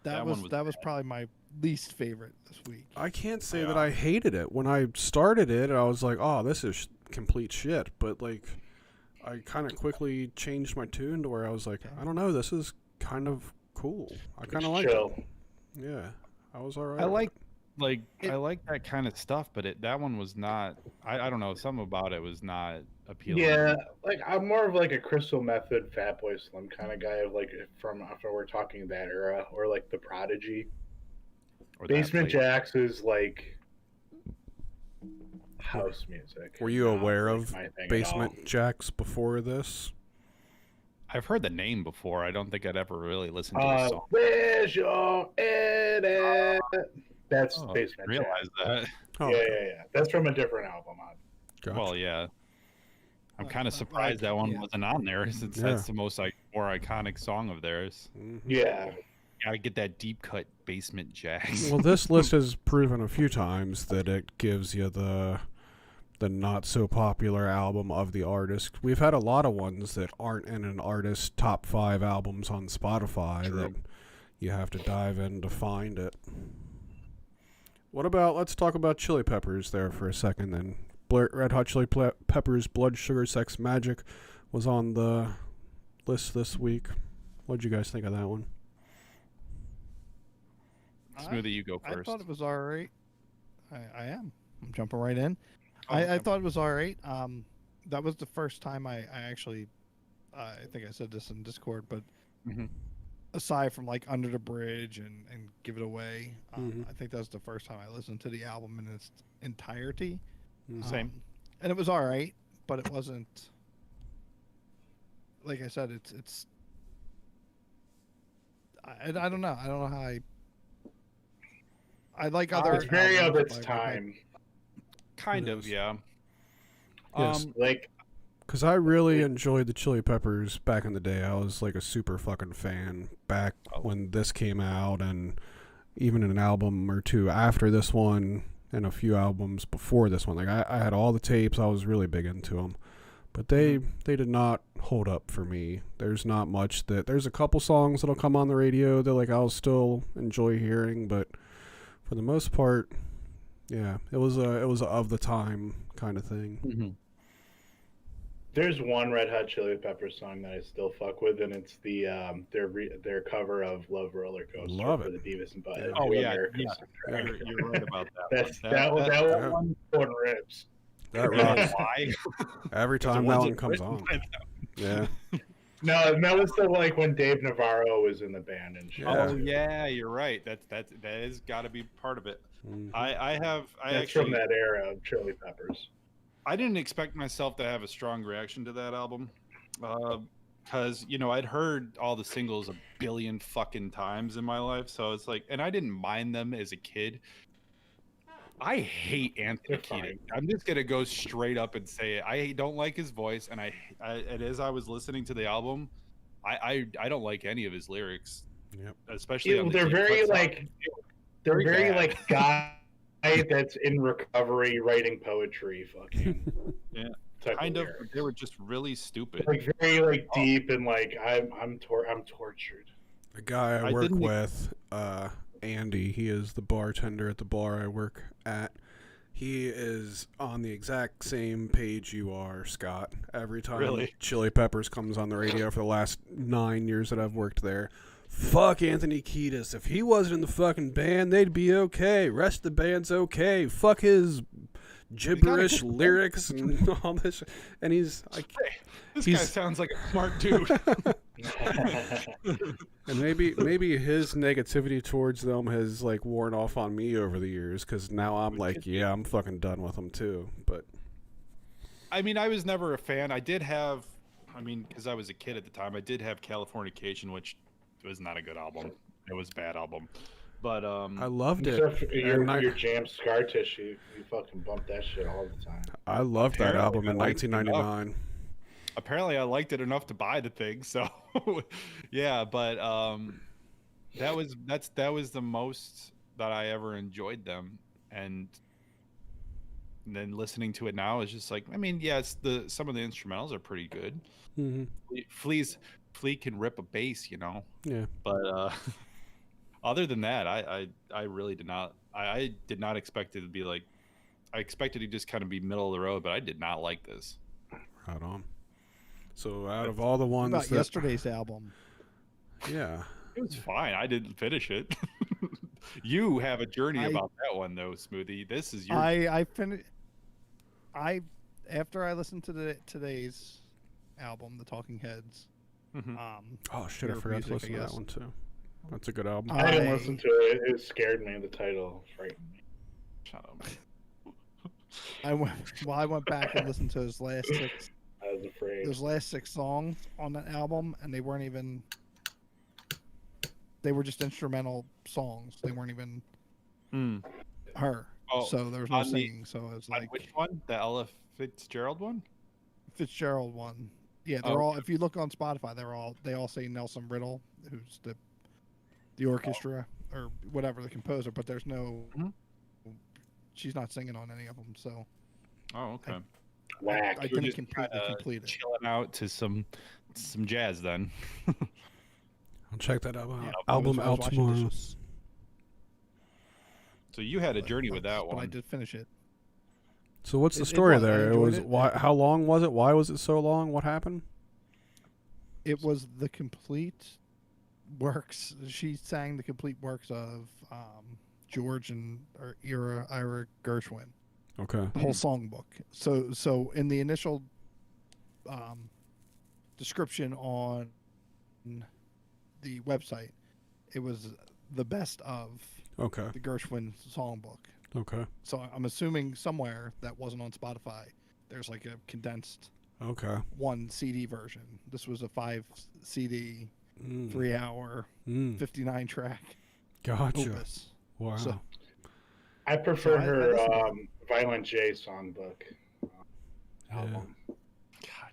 That was probably my least favorite this week. I can't say that I hated it. When I started it, I was like, "Oh, this is complete shit." But like, I kind of quickly changed my tune to where I was like, "I don't know, this is kind of cool. I kind of like it." Yeah, I was alright. I like that kind of stuff, but that one was not. I don't know. Something about it was not appealing. Yeah, like I'm more of like a Crystal Method, Fatboy Slim kind of guy. Of like from after we're talking that era, or like the Prodigy. Or Basement Jacks is like house music. Were you aware of Basement Jacks before this? I've heard the name before. I don't think I'd ever really listened to the song. Where's your edit? That's Basement Jacks. That. Oh, yeah. That's from a different album. Gotcha. Well, yeah. I'm kind of surprised that one wasn't on there, since that's the most more iconic song of theirs. Mm-hmm. Yeah. Gotta get that deep cut Basement Jacks. Well, this list has proven a few times that it gives you the not so popular album of the artist. We've had a lot of ones that aren't in an artist's top 5 albums on Spotify that you have to dive in to find it. Let's talk about Chili Peppers there for a second then. Red Hot Chili Peppers' Blood Sugar Sex Magic was on the list this week. What'd you guys think of that one? Smoothie, you go first. I thought it was all right. I am. I'm jumping right in. Oh, okay. I thought it was all right. That was the first time I actually, I think I said this in Discord, but aside from like Under the Bridge and Give It Away, I think that was the first time I listened to the album in its entirety. Same. And it was all right, but it wasn't. Like I said, it's. I don't know. I don't know how I like other. It's very of albums, its like, time. Kind of, yeah. Yes. Like, because I really enjoyed the Chili Peppers back in the day. I was like a super fucking fan back when this came out, and even an album or two after this one, and a few albums before this one. Like I had all the tapes. I was really big into them, but they did not hold up for me. There's not much that. There's a couple songs that'll come on the radio that like I'll still enjoy hearing, but for the most part, yeah, it was a of the time kind of thing. there's one Red Hot Chili Peppers song that I still fuck with, and it's the their cover of Love Roller Coaster Love for it. the Beavis and Butthead. Oh, yeah, America's yeah. soundtrack. You're right about that. That one on ribs. That You know rocks. why? Every time that one comes on. Yeah. No, that was the like when Dave Navarro was in the band and shit. Yeah. Oh yeah, you're right. That has got to be part of it. I That's actually from that era of Chili Peppers. I didn't expect myself to have a strong reaction to that album, because I'd heard all the singles a billion fucking times in my life, so it's like, and I didn't mind them as a kid. I hate Anthony Kiedis. I'm just gonna go straight up and say it. I don't like his voice, and and as I was listening to the album, I don't like any of his lyrics. Yep. Especially on the They're Deep very Cut like song. they're Very very bad. like guy that's in recovery writing poetry, fucking Yeah. type Kind of. lyrics. They were just really stupid. Like very like deep and like I'm tortured. The guy I I work didn't- with, Andy, he is the bartender at the bar I work at. He is on the exact same page you are, Scott. Every time Really? Chili Peppers comes on the radio for the last 9 years that I've worked there. Fuck Anthony Kiedis. If he wasn't in the fucking band, they'd be okay. Rest of the band's okay. Fuck his gibberish lyrics and all this. And he's like, This guy sounds like a smart dude. and maybe his negativity towards them has like worn off on me over the years, because now I'm like, yeah, I'm fucking done with them too. But I mean, I was never a fan. I did have, because I was a kid at the time, I did have Californication, which was not a good album. It was a bad album. But I loved it. Except for And your jam Scar Tissue, you fucking bump that shit all the time. I loved that Apparently album in I liked it 1999. apparently I liked it enough to buy the thing. So yeah, but that was the most that I ever enjoyed them. And then listening to it now is just like, yes, some of the instrumentals are pretty good. Flea can rip a bass, Yeah. But other than that, I really did not. I did not expect it to be like. I expected it to just kind of be middle of the road, but I did not like this. Right on. So out of all the What ones about that, yesterday's album? yeah, It was fine. I didn't finish it. You have a journey about that one though, Smoothie. This is your. I finished. After I listened to today's album, The Talking Heads. oh shit, I Your forgot to music, listen I to that guess. one too. That's a good album. I didn't listen to it. It scared me. The title frightened me. Shut up. I went back and listened to his last six. I was afraid. Those last 6 songs on that album, and they weren't even. They were just instrumental songs. They weren't even her. Oh, So there was no on the- singing. So it was On like which one? The Ella Fitzgerald one? Fitzgerald one. Yeah, they're all. If you look on Spotify, they all say Nelson Riddle, who's the orchestra or whatever, the composer. But there's no. She's not singing on any of them. So Oh, okay. Whack. I didn't completely complete it. Chilling out to some jazz then. I'll check that album out. I Album was out watching tomorrow. Dishes, So you had a journey with that but I one. did finish it. So what's the It story was. I there? It enjoyed was it. why? How long was it? Why was it so long? What happened? It was the complete works. She sang the complete works of George and Ira Gershwin. Okay. The whole songbook. So in the initial description on the website, it was the best of Okay. the Gershwin songbook. Okay. So I'm assuming somewhere that wasn't on Spotify, there's like a condensed Okay. 1 CD version. This was a 5 CD, 3 hour, 59 track Gotcha. opus. Wow. So, I prefer I her listen Violent J songbook album. God,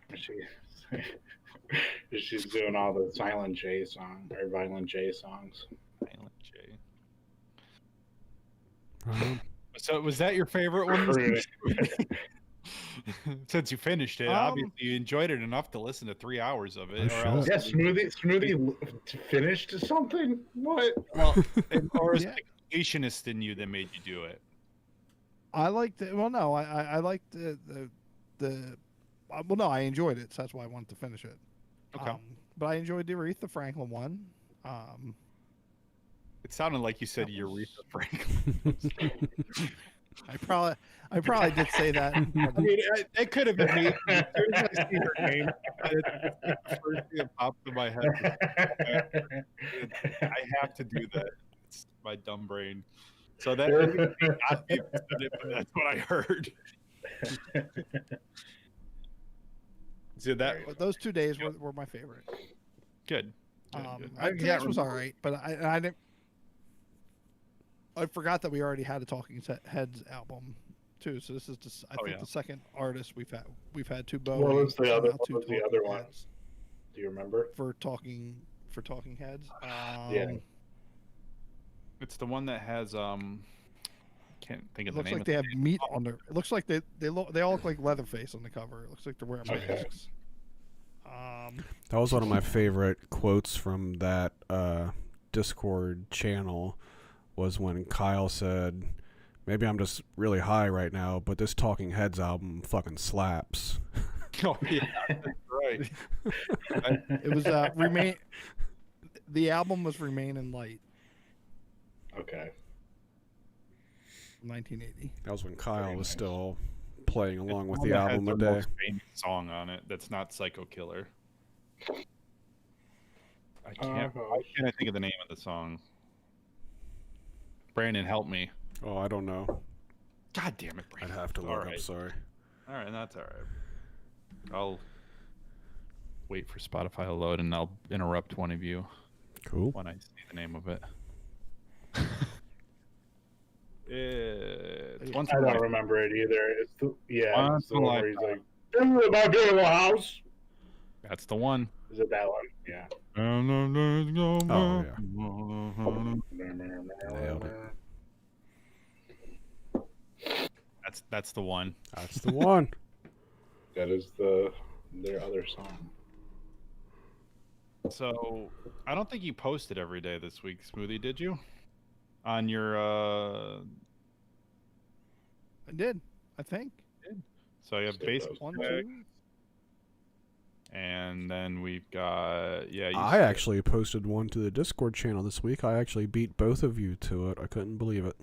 She's doing all the Silent J song or Violent J songs. Violent J. Wow. So was that your favorite one? Since you finished it, obviously you enjoyed it enough to listen to 3 hours of it. Oh, Or else Yeah, Smoothie finished something? What? well, or is the completionist in you that made you do it? I liked it. Well, no, I liked the well, no, I enjoyed it. So that's why I wanted to finish it. Okay. But I enjoyed the Aretha Franklin one. It sounded like you said Aretha Franklin. I probably did say that. I mean, it could have been me. As soon as I see her name, the first thing that popped in my head. I have to do that. It's my dumb brain. So that not be upset, but that's what I heard. So But those 2 days were my favorite. Good. Today's was all right, but I didn't. I forgot that we already had a Talking Heads album too. So this is just I think the second artist we've had. We've had 2 Bowie. What was the other? What two was the Talking other one? Heads Do you remember? for Talking Heads? Yeah. It's the one that has can't think of the name. Looks like they have meat on their. It looks like they all look like Leatherface on the cover. It looks like they're wearing masks. That was one of my favorite quotes from that Discord channel. Was when Kyle said, "Maybe I'm just really high right now, but this Talking Heads album fucking slaps." Oh yeah, that's right. It was remain. The album was Remain in Light. Okay. 1980. That was when Kyle was still playing along with One the that album has a the day. most famous song on it that's not Psycho Killer. Why can't I think of the name of the song? Brandon, help me. Oh, I don't know. God damn it, I'd Brandon. have to look. I'm sorry. All right, that's all right. I'll wait for Spotify to load, and I'll interrupt one of you. Cool. When I see the name of it. It's I don't remember it either. It's the it's the one where he's like, "This is my beautiful house." That's the one. Is it that one? Yeah. Oh yeah. Nailed it. That's the one. That's the one. That is their other song. So I don't think you posted every day this week, Smoothie, did you? On your I did, I think. So you have basic 1, 2. and then we've got I actually posted one to the Discord channel this week. I actually beat both of you to it. I couldn't believe it.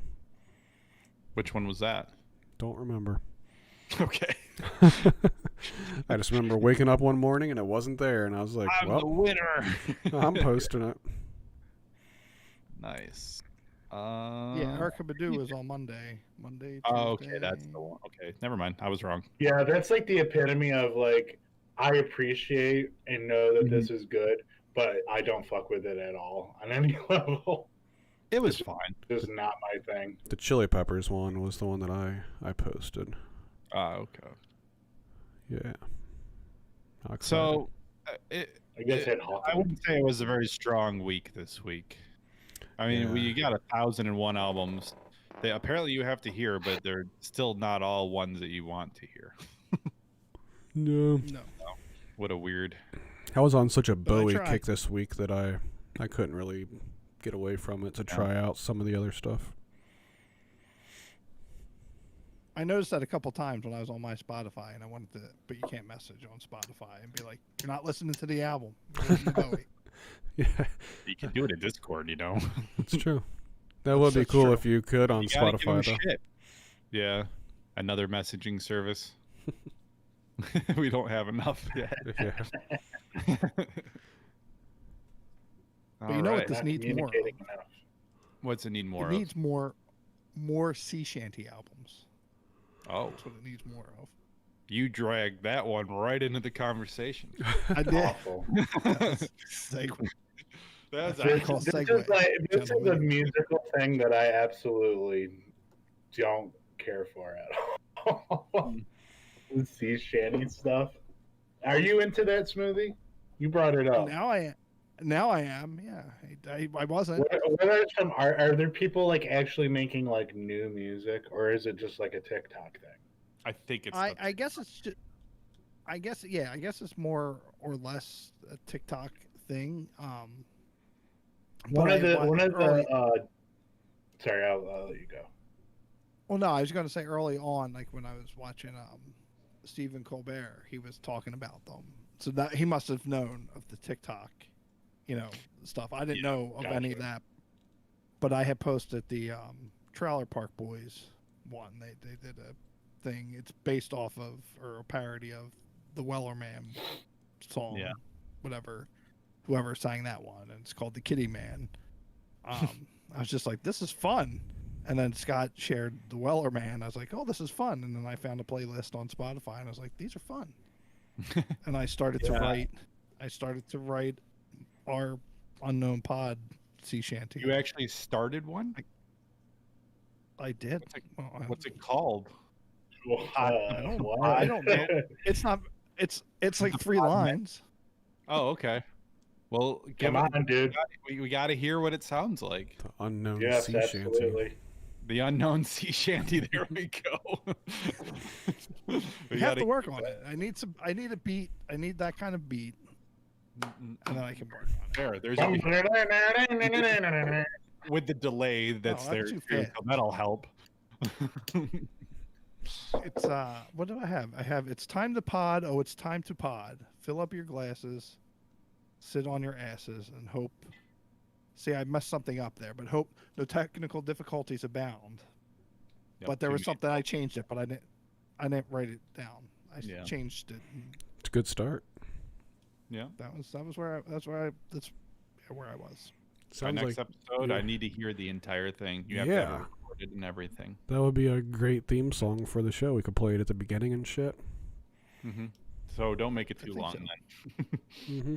Which one was that? Don't remember. Okay. I just remember waking up one morning and it wasn't there, and I was like, I'm the winner. I'm posting it. Nice. Yeah, Erica Badu is on Monday. Tuesday. Oh, okay, that's the one. Okay, never mind. I was wrong. Yeah, that's like the epitome of like, I appreciate and know that this is good, but I don't fuck with it at all on any level. It was fine. It's not my thing. The Chili Peppers one was the one that I posted. Okay. Yeah. So, I guess I wouldn't say it was a very strong week this week. I mean, you got 1,001 albums. Apparently you have to hear, but they're still not all ones that you want to hear. No. What a weird. I was on such a Bowie kick this week that I couldn't really get away from it to try out some of the other stuff. I noticed that a couple times when I was on my Spotify, and I wanted to, but you can't message on Spotify and be like, "You're not listening to the album. You're listening to Bowie." Yeah, You can do it in Discord, you know. it's true. That would be That's cool true. if you could on You gotta give 'em Spotify, though. shit. Yeah, another messaging service. We don't have enough yet. Yeah. But you know what this Not needs more of? communicating enough. What's it need more It of? needs more sea shanty albums. Oh, That's what it needs more of. you dragged that one right into the conversation. I did. Awful. Segue. That's Very This, cool this segue, is like this is a gentlemen. musical thing that I absolutely don't care for at all. The sea shanty stuff. Are you into that, Smoothie? You brought it up. Now I am. Yeah, I wasn't. What are some? Are there people like actually making like new music, or is it just like a TikTok thing? I think it's. I guess it's just. I guess it's more or less a TikTok thing. One of the. Sorry, I'll let you go. Well, no, I was going to say early on, like when I was watching Stephen Colbert, he was talking about them. So that he must have known of the TikTok, stuff. I didn't know of any of that, but I had posted the Trailer Park Boys one. They did a thing. It's based off of or a parody of the Weller Man song. Yeah. Whoever sang that one, and it's called The Kitty Man. I was just like, this is fun. And then Scott shared the Weller Man. I was like, oh, this is fun. And then I found a playlist on Spotify, and I was like, these are fun. And I started to write our Unknown Pod sea shanty. You actually started one? I did. What's it called? I don't know. It's not. It's like 3 lines. Oh, okay. Well, Come on, dude. We got to hear what it sounds like. The unknown Yes, sea shanty. absolutely. The unknown sea shanty. There we go. We have to work on it. I need a beat. I need that kind of beat, and then I can work on it. There. There's with the delay that's there too too, fast. so that'll help. It's what do I have? I have it's time to pod. Oh, it's time to pod. Fill up your glasses, sit on your asses, and hope. See, I messed something up there, but hope no technical difficulties abound. Yep, but there was something I changed it, but I didn't write it down. I changed it. It's a good start. Yeah. That's where I was. By Sounds next like episode, I need to hear the entire thing. You have to have it recorded and everything. that would be a great theme song for the show. We could play it at the beginning and shit. Mm-hmm. So don't make it too long so. then. Mm-hmm.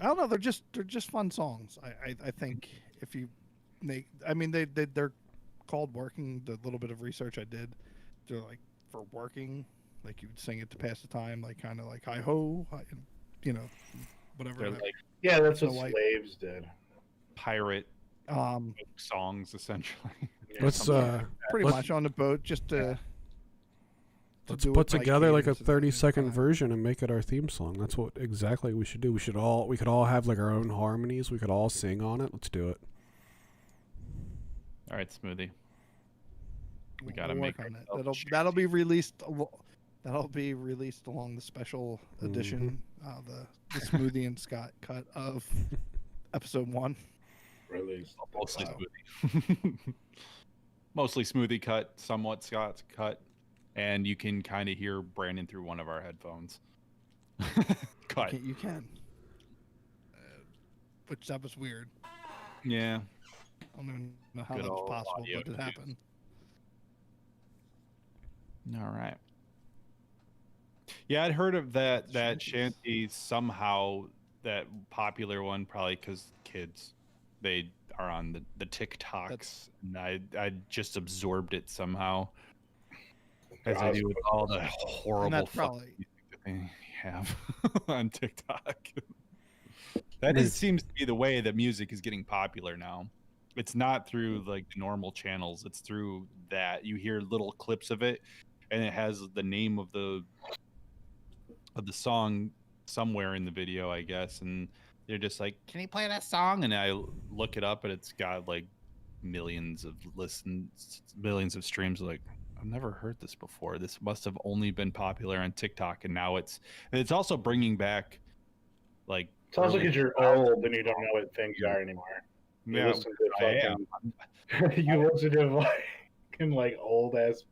I don't know. They're just fun songs. I think if you make, I mean they're called working. The little bit of research I did, they're like for working. Like you would sing it to pass the time, like kind of like hi ho, whatever. They're like that's what slaves did. Pirate songs essentially. Let's pretty much on the boat just to. Let's put together like a 30-second version and make it our theme song. That's what exactly we should do. We could all have like our own harmonies. We could all sing on it. Let's do it. All right, Smoothie. We gotta make on it. That'll be released. That'll be released along the special edition, the Smoothie and Scott cut of episode 1. Released. Mostly Smoothie. Mostly Smoothie cut, somewhat Scott's cut. And you can kind of hear Brandon through one of our headphones. Cut. You can. Which that was weird. Yeah. I don't even know how Good that was old possible, audio but it happened. All right. Yeah, I'd heard of that shanty somehow, that popular one, probably because kids, they are on the TikToks, and I just absorbed it somehow. As I do with all the horrible music that they have on TikTok. That seems to be the way that music is getting popular now. It's not through like the normal channels. It's through that. You hear little clips of it, and it has the name of the song somewhere in the video, I guess. And they're just like, "Can you play that song?" And I look it up, and it's got like millions of listens, millions of streams. Like, I've never heard this before. This must have only been popular on TikTok, and now it's also bringing back like It's also because you're old and you don't know what things are anymore. You Yeah, listen to I fucking, you listen to fucking like old ass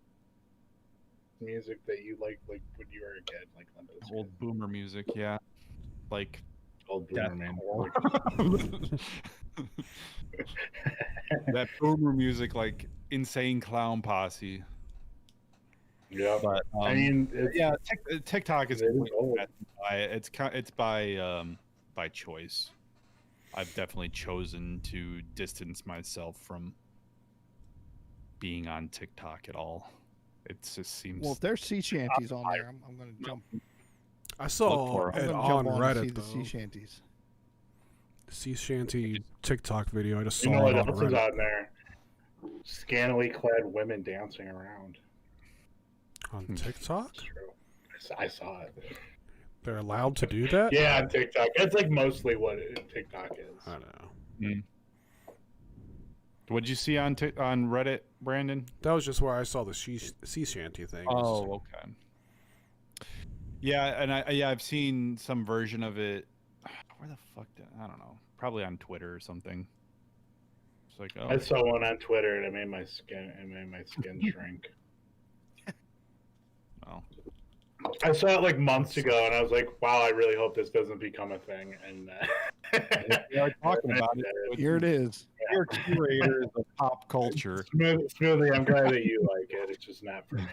music that you like when you were a kid, like old boomer music. Yeah, like old boomer man. That boomer music, like Insane Clown Posse. Yeah, but I mean, TikTok is old. it's by choice. I've definitely chosen to distance myself from being on TikTok at all. It just seems. Well, if there's sea shanties on there, I'm going to jump. I saw it on Reddit, the sea shanties. The sea shanty TikTok video. I just saw you know it what on else is Reddit. out there? Scantily clad women dancing around. On TikTok? That's true. I saw it. They're allowed to do that? Yeah, on TikTok. That's like mostly what TikTok is. I don't know. Mm. What'd you see on Reddit, Brandon? That was just where I saw the sea shanty thing. Oh, okay. Yeah, and I've seen some version of it. Where the fuck I don't know. Probably on Twitter or something. It's like, oh. I saw one on Twitter and it made my skin shrink. Well, I saw it like months ago and I was like, wow, I really hope this doesn't become a thing. And we are talking about it. Here it is. You're curators of pop culture. Smoothie, I'm glad that you like it. It's just not for me.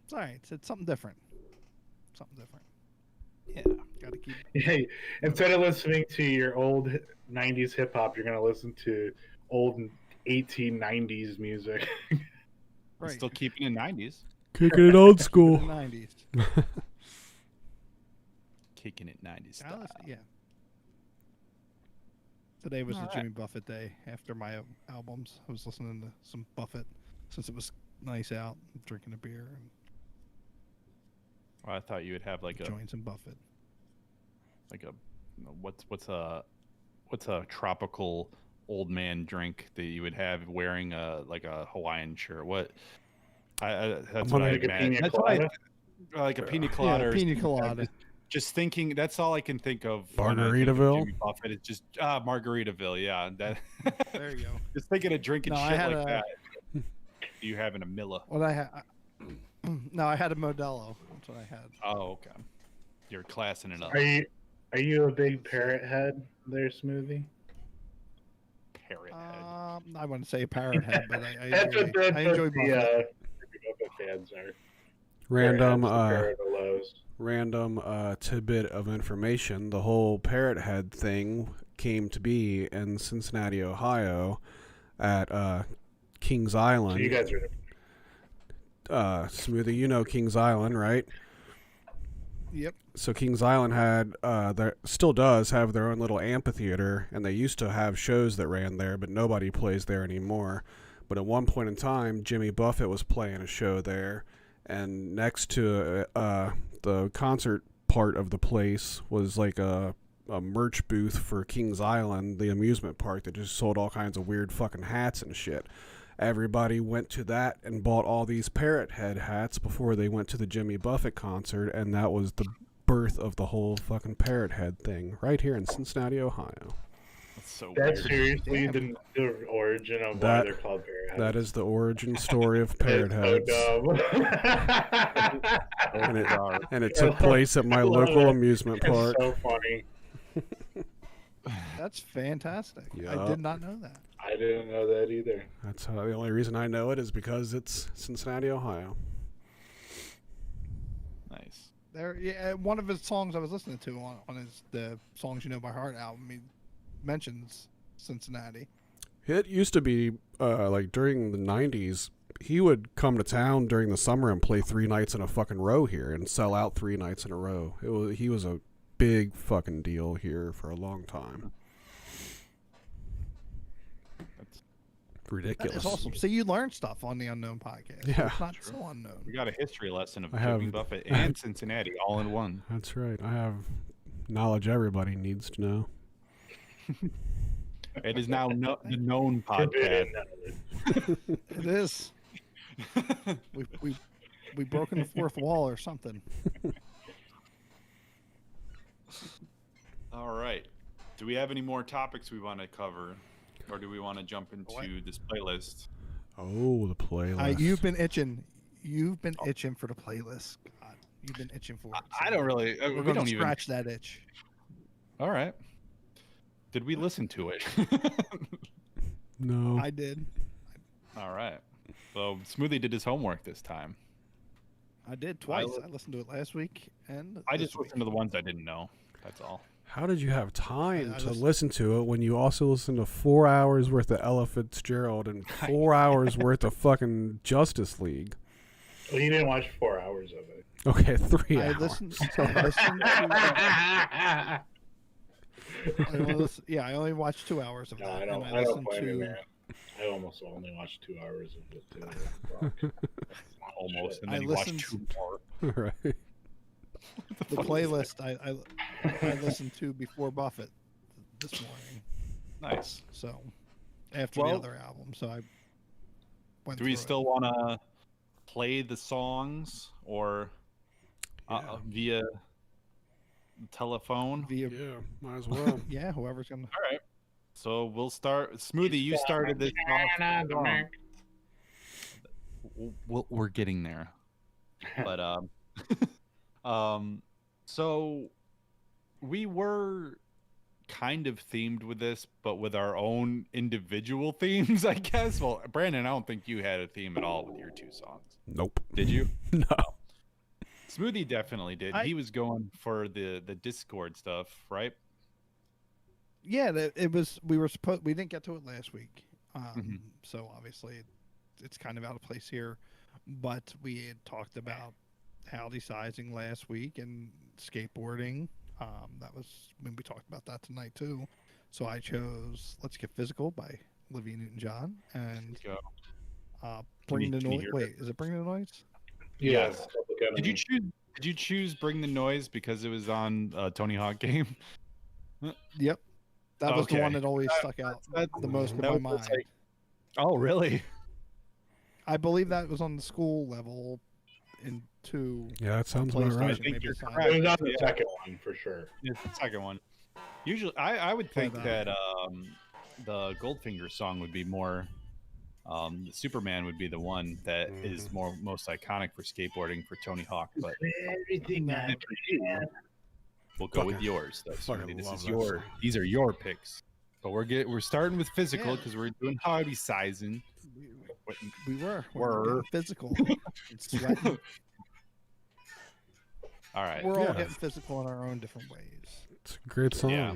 It's all right. It's something different. Something different. Yeah. Got to keep. Hey, instead of listening to your old 90s hip hop, you're going to listen to old 1890s music. Right. Still keeping it 90s. Kicking it old school. 90s. Kicking it 90s style. Yeah. Today was the Jimmy Buffett day. After my albums, I was listening to some Buffett since it was nice out, drinking a beer and Well, I thought you would have like enjoying some Buffett. Like a what's a tropical old man drink that you would have wearing a Hawaiian shirt? What? That's what I imagine. Like a pina colada. Yeah, pina colada. Just thinking, that's all I can think of. Margaritaville. Jimmy Buffett is just Margaritaville. Yeah, that. There you go. Just thinking of drinking shit like that. You having a Miller? What I had? No, I had a Modelo. That's what I had. Oh, okay. You're classing it up. Are you a big parrot head there, Smoothie? Parrot head. I wouldn't say parrot head, but I enjoy Buffett. The fans are. Random tidbit of information. The whole parrot head thing came to be in Cincinnati, Ohio, at Kings Island. So you guys are Smoothie, you know Kings Island, right? Yep. So Kings Island had, still does have their own little amphitheater, and they used to have shows that ran there, but nobody plays there anymore. But at one point in time, Jimmy Buffett was playing a show there, and next to the concert part of the place was like a merch booth for Kings Island, the amusement park that just sold all kinds of weird fucking hats and shit. Everybody went to that and bought all these parrot head hats before they went to the Jimmy Buffett concert, and that was the birth of the whole fucking parrot head thing right here in Cincinnati, Ohio. That's so That's weird. seriously the origin of why they're called parrot heads. That is the origin story of parrot heads. So dumb. and it took place at my local amusement park. It's so funny. That's fantastic. Yep. I did not know that. I didn't know that either. That's how, the only reason I know it is because it's Cincinnati, Ohio. Nice. There, yeah, one of his songs I was listening to on his the Songs You Know by Heart album, he mentions Cincinnati. It used to be like during the 90s, he would come to town during the summer and play 3 nights in a fucking row here and sell out 3 nights in a row. He was a big fucking deal here for a long time. That's ridiculous. That's awesome. So you learn stuff on the Unknown podcast. Yeah. It's not so unknown. We got a history lesson of I Jimmy have- Buffett and Cincinnati all in one. That's right. I have knowledge everybody needs to know. It is now the known podcast. It is. We broken the fourth wall or something. Do we have any more topics we want to cover, or do we want to jump into this playlist? Oh, the playlist. You've been itching. You've been itching for the playlist. God, you've been itching for it. I don't really. We're we going don't to even scratch that itch. All right. Did we listen to it? No. I did. All right. So Smoothie did his homework this time. I did twice. I listened to it last week and I just listened to the ones I didn't know. That's all. How did you have time to listen to it when you also listened to 4 hours worth of Ella Fitzgerald and 4 hours worth of fucking Justice League? Well, you didn't watch 4 hours of it. Okay, 3 hours. I listened to, I only watched 2 hours of that. I don't blame you, man. I almost only watched 2 hours of it too. Almost, and I then you listened watched 2 more. Right. The playlist I listened to before Buffett this morning. Nice. So after the other album, so I went. Do we still want to play the songs or via telephone? Yeah, might as well. Yeah, whoever's gonna. All right. So we'll start. Smoothie, you started this off. We're getting there, but so we were kind of themed with this, but with our own individual themes, I guess. Well, Brandon, I don't think you had a theme at all with your 2 songs. Nope. Did you? No. Smoothie definitely did. He was going for the Discord stuff, right? Yeah, it was. We didn't get to it last week, so obviously it's kind of out of place here. But we had talked about howdy sizing last week and skateboarding. That was when we talked about that tonight too. So I chose "Let's Get Physical" by Olivia Newton-John and "Bring the Noise." Wait, is it "Bring the Noise"? Yes. Did you choose "Bring the Noise" because it was on Tony Hawk game? Yep. That was the one that always stuck out the most in my mind. Oh, really? I believe that was on the school level in 2. Yeah, that sounds about right. I think you're correct. It was on the second one for sure. It's the second one. Usually, I would think that the Goldfinger song would be more. Superman would be the one that is most iconic for skateboarding for Tony Hawk, but everything we'll go with yours. These are your picks, but we're starting with physical because we're doing hobby sizing. We're getting physical. Sweating. All right, we're all getting physical in our own different ways. It's a great song. Yeah.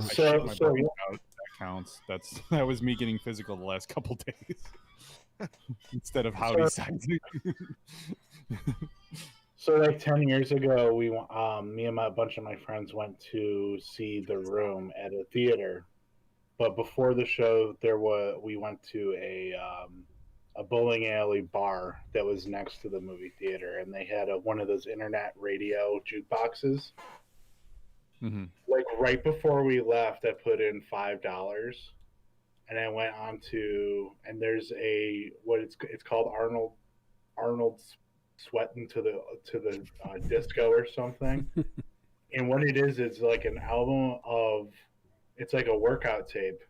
So that counts. That was me getting physical the last couple days instead of howdy sizing. So like 10 years ago, me and a bunch of my friends went to see The Room at a theater. But before the show, we went to a bowling alley bar that was next to the movie theater, and they had one of those internet radio jukeboxes. Mm-hmm. Like right before we left, I put in $5, and I went on to, and there's it's called Arnold's Sweating to the Disco or something. And what it is like an album of, it's like a workout tape,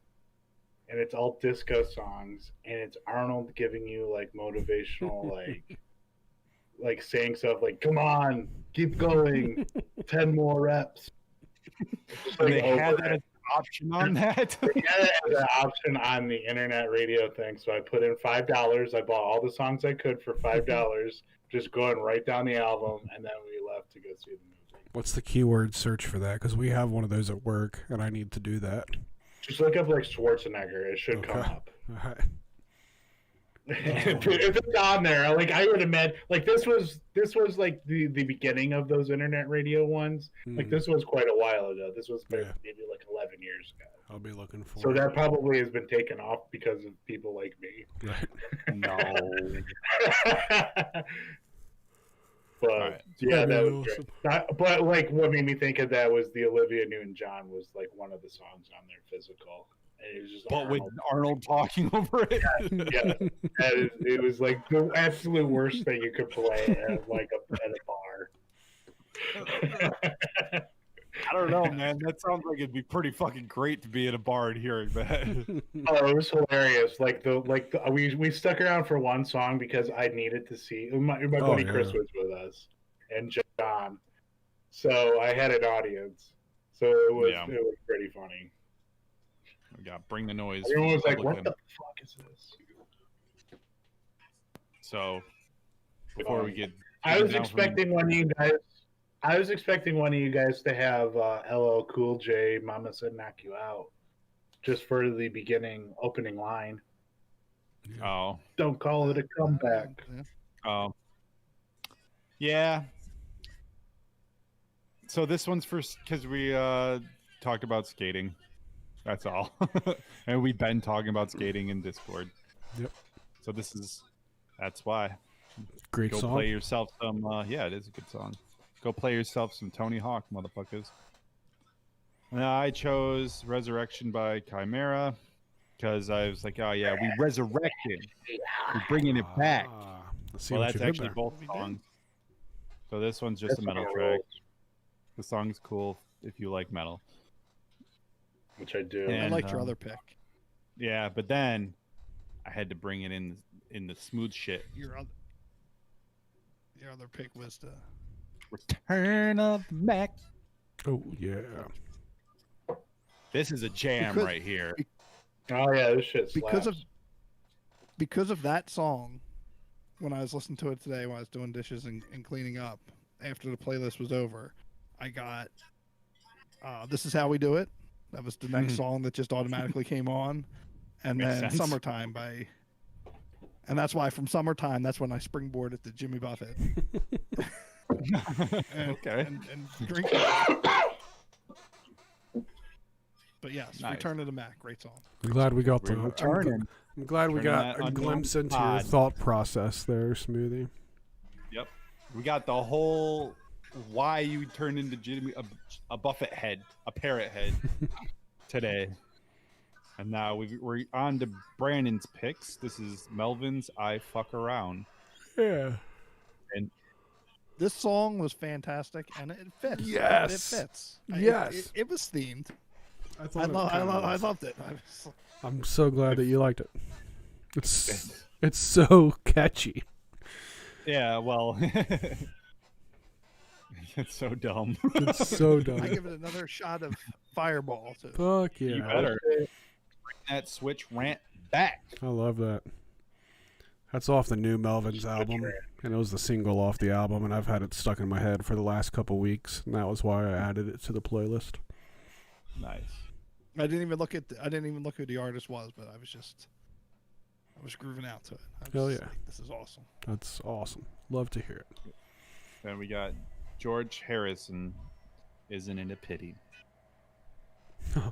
and it's all disco songs, and it's Arnold giving you like motivational like saying stuff like, come on, keep going, 10 more reps. They had that as an option on that. They had it as an option on the internet radio thing, so I put in $5. I bought all the songs I could for $5, just going right down the album, and then we left to go see the movie. What's the keyword search for that? Because we have one of those at work, and I need to do that. Just look up like Schwarzenegger. It should come up. All right. If it's on there, like I would imagine, like this was like the beginning of those internet radio ones. Like this was quite a while ago. This was maybe like 11 years ago. I'll be looking for. So that probably has been taken off because of people like me. Right. No. But yeah, that was great. But like, what made me think of that was the Olivia Newton-John was like one of the songs on their physical. And it was just with Arnold talking over it. Yeah. It was like the absolute worst thing you could play at like at a bar. I don't know, man. That sounds like it'd be pretty fucking great to be in a bar and hearing that. Oh, it was hilarious. We stuck around for one song because I needed to see my buddy Chris was with us and John, so I had an audience. So it was pretty funny. Yeah, bring the noise. Everyone was like, "What the fuck is this?" So before we get, I was expecting one of you guys to have LL Cool J, "Mama Said Knock You Out," just for the opening line. Oh, don't call it a comeback. Oh, yeah. So this one's first because we talked about skating. That's all, and we've been talking about skating in Discord. Yep. So that's why. Great Go song. play yourself some. Yeah, it is a good song. Go play yourself some Tony Hawk, motherfuckers. I chose Resurrection by Chimera because I was like, oh yeah, we resurrected. We're bringing it back. Well, that's actually both songs. So this one's just a metal track. The song's cool if you like metal. Which I do. And I liked your other pick. Yeah, but then I had to bring it in the smooth shit. Your other pick was the Return of the Mac. Oh yeah. This is a jam right here. Oh yeah, this shit slaps. Because of that song, when I was listening to it today when I was doing dishes and cleaning up after the playlist was over, I got This Is How We Do It. That was the next song that just automatically came on. And Makes then sense. Summertime and that's why from Summertime, that's when I springboarded to Jimmy Buffett. Okay. And drink. But yes, Nice. Return to the Mac, great song. I'm glad we got We're returning. I'm glad we got a glimpse into your thought process there, Smoothie. Yep. We got the whole why you turned into Jimmy a Buffett head, a parrot head today. And now we're on to Brandon's picks. This is Melvin's I Fuck Around. Yeah. And this song was fantastic, and it fits. Yes. It fits. Yes. It was themed. I loved it. I'm so glad that you liked it. It's so catchy. yeah, well, it's so dumb. It's so dumb. I give it another shot of Fireball too. Fuck yeah. You better bring that Switch rant back. I love that. That's off the new Melvin's album, and it was the single off the album, and I've had it stuck in my head for the last couple weeks, and that was why I added it to the playlist. Nice. I didn't even look who the artist was, but I was grooving out to it. Hell yeah. Like, this is awesome. That's awesome. Love to hear it. Then we got George Harrison, Isn't It a Pity?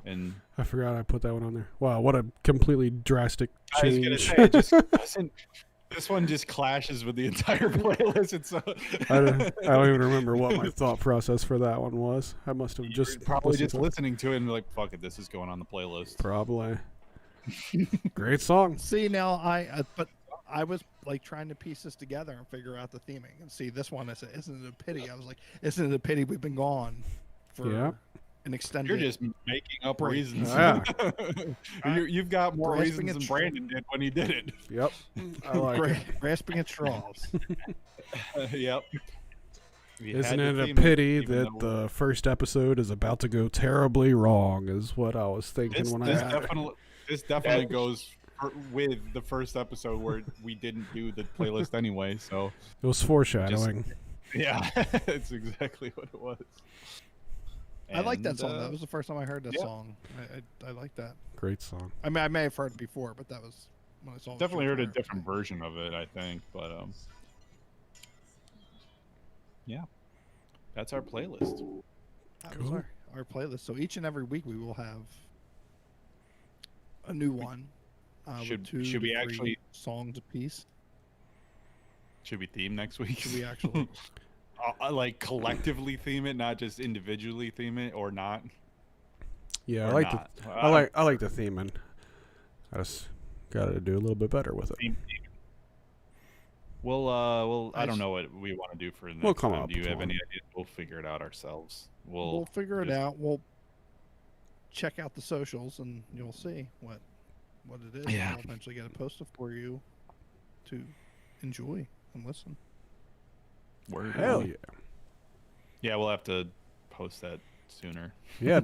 And I forgot I put that one on there. Wow, what a completely drastic change. I was gonna say, it just doesn't. This one just clashes with the entire playlist. It's I don't even remember what my thought process for that one was. I must have just probably just listening to it and be like, "Fuck it, this is going on the playlist." Probably. Great song. See, now but I was like trying to piece this together and figure out the theming. And see, this one I said, "Isn't it a pity?" I was like, "Isn't it a pity we've been gone for an extended?" You're just making up break. reasons. Yeah. You've got more Grasping reasons at than Brandon did when he did it. Yep. I like it. Grasping at straws. Yep. Isn't it a pity that the first episode is about to go terribly wrong? Is what I was thinking when I had it. This definitely goes with the first episode where we didn't do the playlist anyway. So It was foreshadowing. yeah, it's exactly what it was. I like that song. That was the first time I heard that song. I like that. Great song. I mean, I may have heard it before, but that was when I saw it. Definitely heard a different version of it, I think. But yeah, that's our playlist. That was our playlist. So each and every week we will have a new one. Should with we actually songs a piece? Should we theme next week? Should we actually like collectively theme it, not just individually theme it, or not? Yeah, or I like the theming. I just got to do a little bit better with it. I don't know what we want to do for the next We'll come time. up Do you with have one. any ideas? We'll figure it out ourselves. We'll figure it out. We'll check out the socials, and you'll see what it is. Yeah. We'll eventually get it posted for you to enjoy and listen. Hell yeah. Yeah, we'll have to post that sooner. Yeah,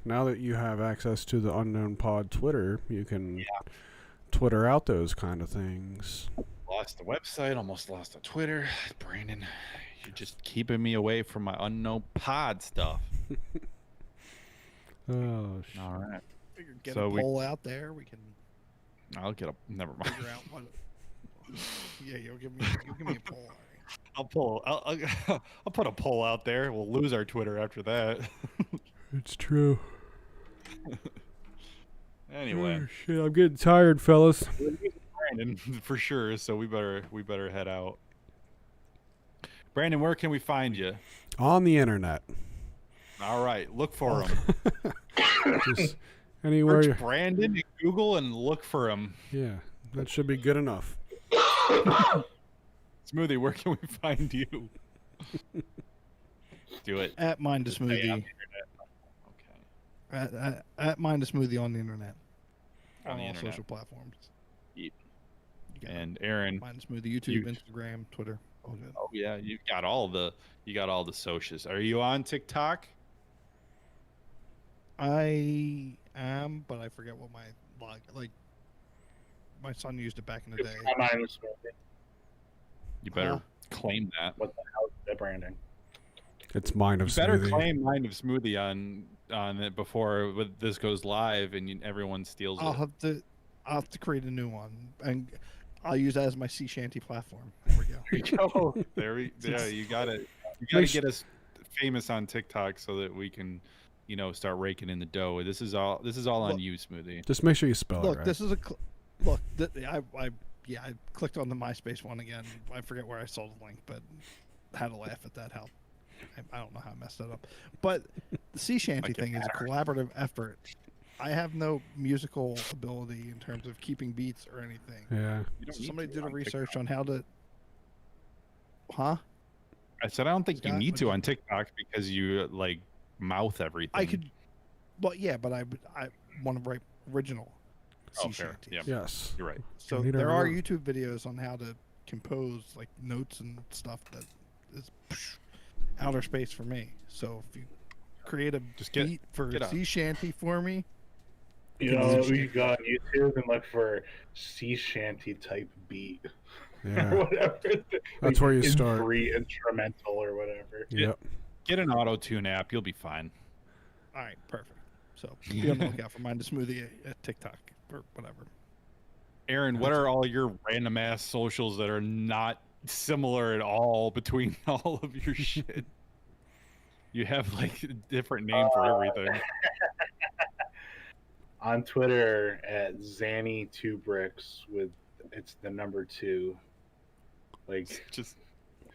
now that you have access to the Unknown Pod Twitter, you can Twitter out those kind of things. Lost the website, almost lost the Twitter. Brandon, you're just keeping me away from my Unknown Pod stuff. Oh, shit. All right. Get a poll out there. We can. I'll get a. Never mind. Figure out what. Yeah, you'll give me a poll. I'll put a poll out there. We'll lose our Twitter after that. It's true. Anyway. Oh, shit, I'm getting tired, fellas. Brandon, for sure. So we better head out. Brandon, where can we find you? On the internet. All right, look for him. Just anywhere. Search Brandon in Google and look for him. Yeah, that should be good enough. Smoothie, where can we find you? Do it. At Mind a Smoothie. Okay. At Mind a Smoothie on the internet. On On the all internet. social platforms. Yep. You got And Aaron. Mind a Smoothie, YouTube, Instagram, Twitter. All good. Oh yeah, you got all the socials. Are you on TikTok? I am, but I forget what my log. Like, my son used it back in the day. It's not mine, Smoothie. You better claim that. What the hell is that branding? It's Mind of You better Smoothie. claim Mind of Smoothie on it before this goes live and everyone steals I'll it. have to create a new one, and I'll use that as my sea shanty platform. There we go. You got it. You got to get us famous on TikTok so that we can, start raking in the dough. This is all on you, Smoothie. Just make sure you spell it Look, right. this is I clicked on the MySpace one again. I forget where I saw the link, but I had to laugh at that. I don't know how I messed that up. But the sea shanty thing is a collaborative effort. I have no musical ability in terms of keeping beats or anything. Yeah. So somebody did a research on how to. Huh? I said I don't think you Scott, need to on TikTok because you mouth everything. I could. Well, yeah, but I want to write original sea fair. shanties. Yeah. Yes. You're right. So Neither there am are I. YouTube videos on how to compose notes and stuff that is outer space for me. So if you create a beat for a sea shanty for me, we could go on YouTube and look for sea shanty type beat. Yeah. Or whatever. That's where you start. Free instrumental or whatever. Yep. Get an auto-tune app. You'll be fine. all right, perfect. So be on the lookout for Mind a Smoothie at TikTok or whatever. Aaron, what are all your random ass socials that are not similar at all between all of your shit? You have a different name for everything. On Twitter at Zanny2Bricks with it's the number 2. Just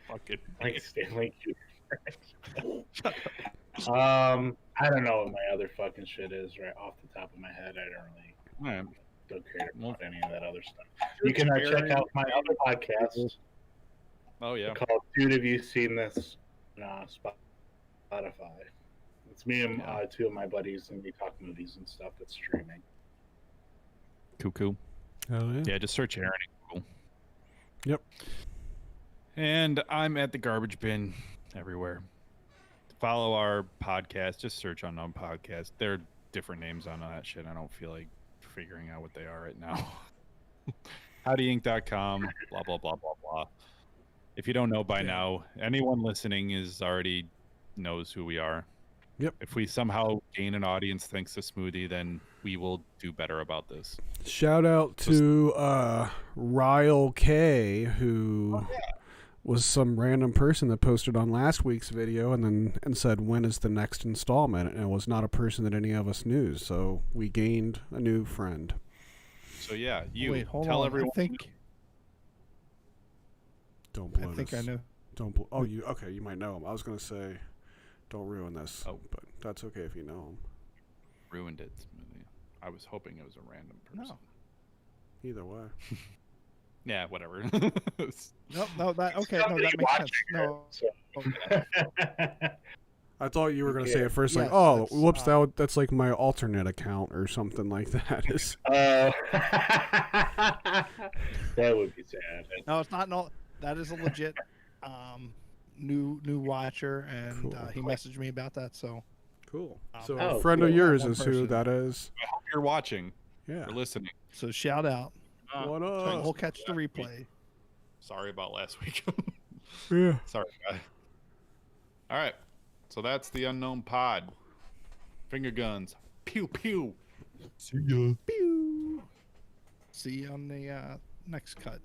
fucking Stanley Kubrick. I don't know what my other fucking shit is right off the top of my head. I don't care about any of that other stuff. You can check out my other podcast. Oh yeah. Called Dude, Have You Seen This? Spotify. It's me and 2 of my buddies, and we talk movies and stuff that's streaming. Cuckoo. Oh yeah. Yeah, just search Aaron in Google. Yep. And I'm at the garbage bin everywhere. Follow our podcast. Just search Unknown Podcast. There are different names on that shit. I don't feel like figuring out what they are right now. Howdyinc.com. Blah blah blah blah blah. If you don't know by now, anyone listening is already knows who we are. Yep. If we somehow gain an audience thanks to Smoothie, then we will do better about this. Shout out to Ryle K, who was some random person that posted on last week's video and said, when is the next installment? And it was not a person that any of us knew. So we gained a new friend. So yeah, you Wait, hold tell on. everyone. I think Don't blow this. I know. Don't. Oh, you okay? You might know him. I was gonna say, don't ruin this. Oh. But that's okay if you know him. Ruined it, Smoothie. I was hoping it was a random person. No. Either way. Yeah, whatever. No, that okay. No, that makes sense. No, I thought you were going to say at first, like, Yes, oh, that's, whoops, that's like my alternate account or something like that. Is that would be sad. no, it's not. No, that is a legit new watcher, and Cool. he messaged me about that. So cool. Oh, So oh, a friend of cool. yours One is who person. that is. I hope you're watching Yeah. or listening. so shout out. What So up? we'll catch the replay. Sorry about last week. Yeah. Sorry, guy. All right. So that's the Unknown Pod. Finger guns. Pew pew. See ya. Pew. See you on the next cut.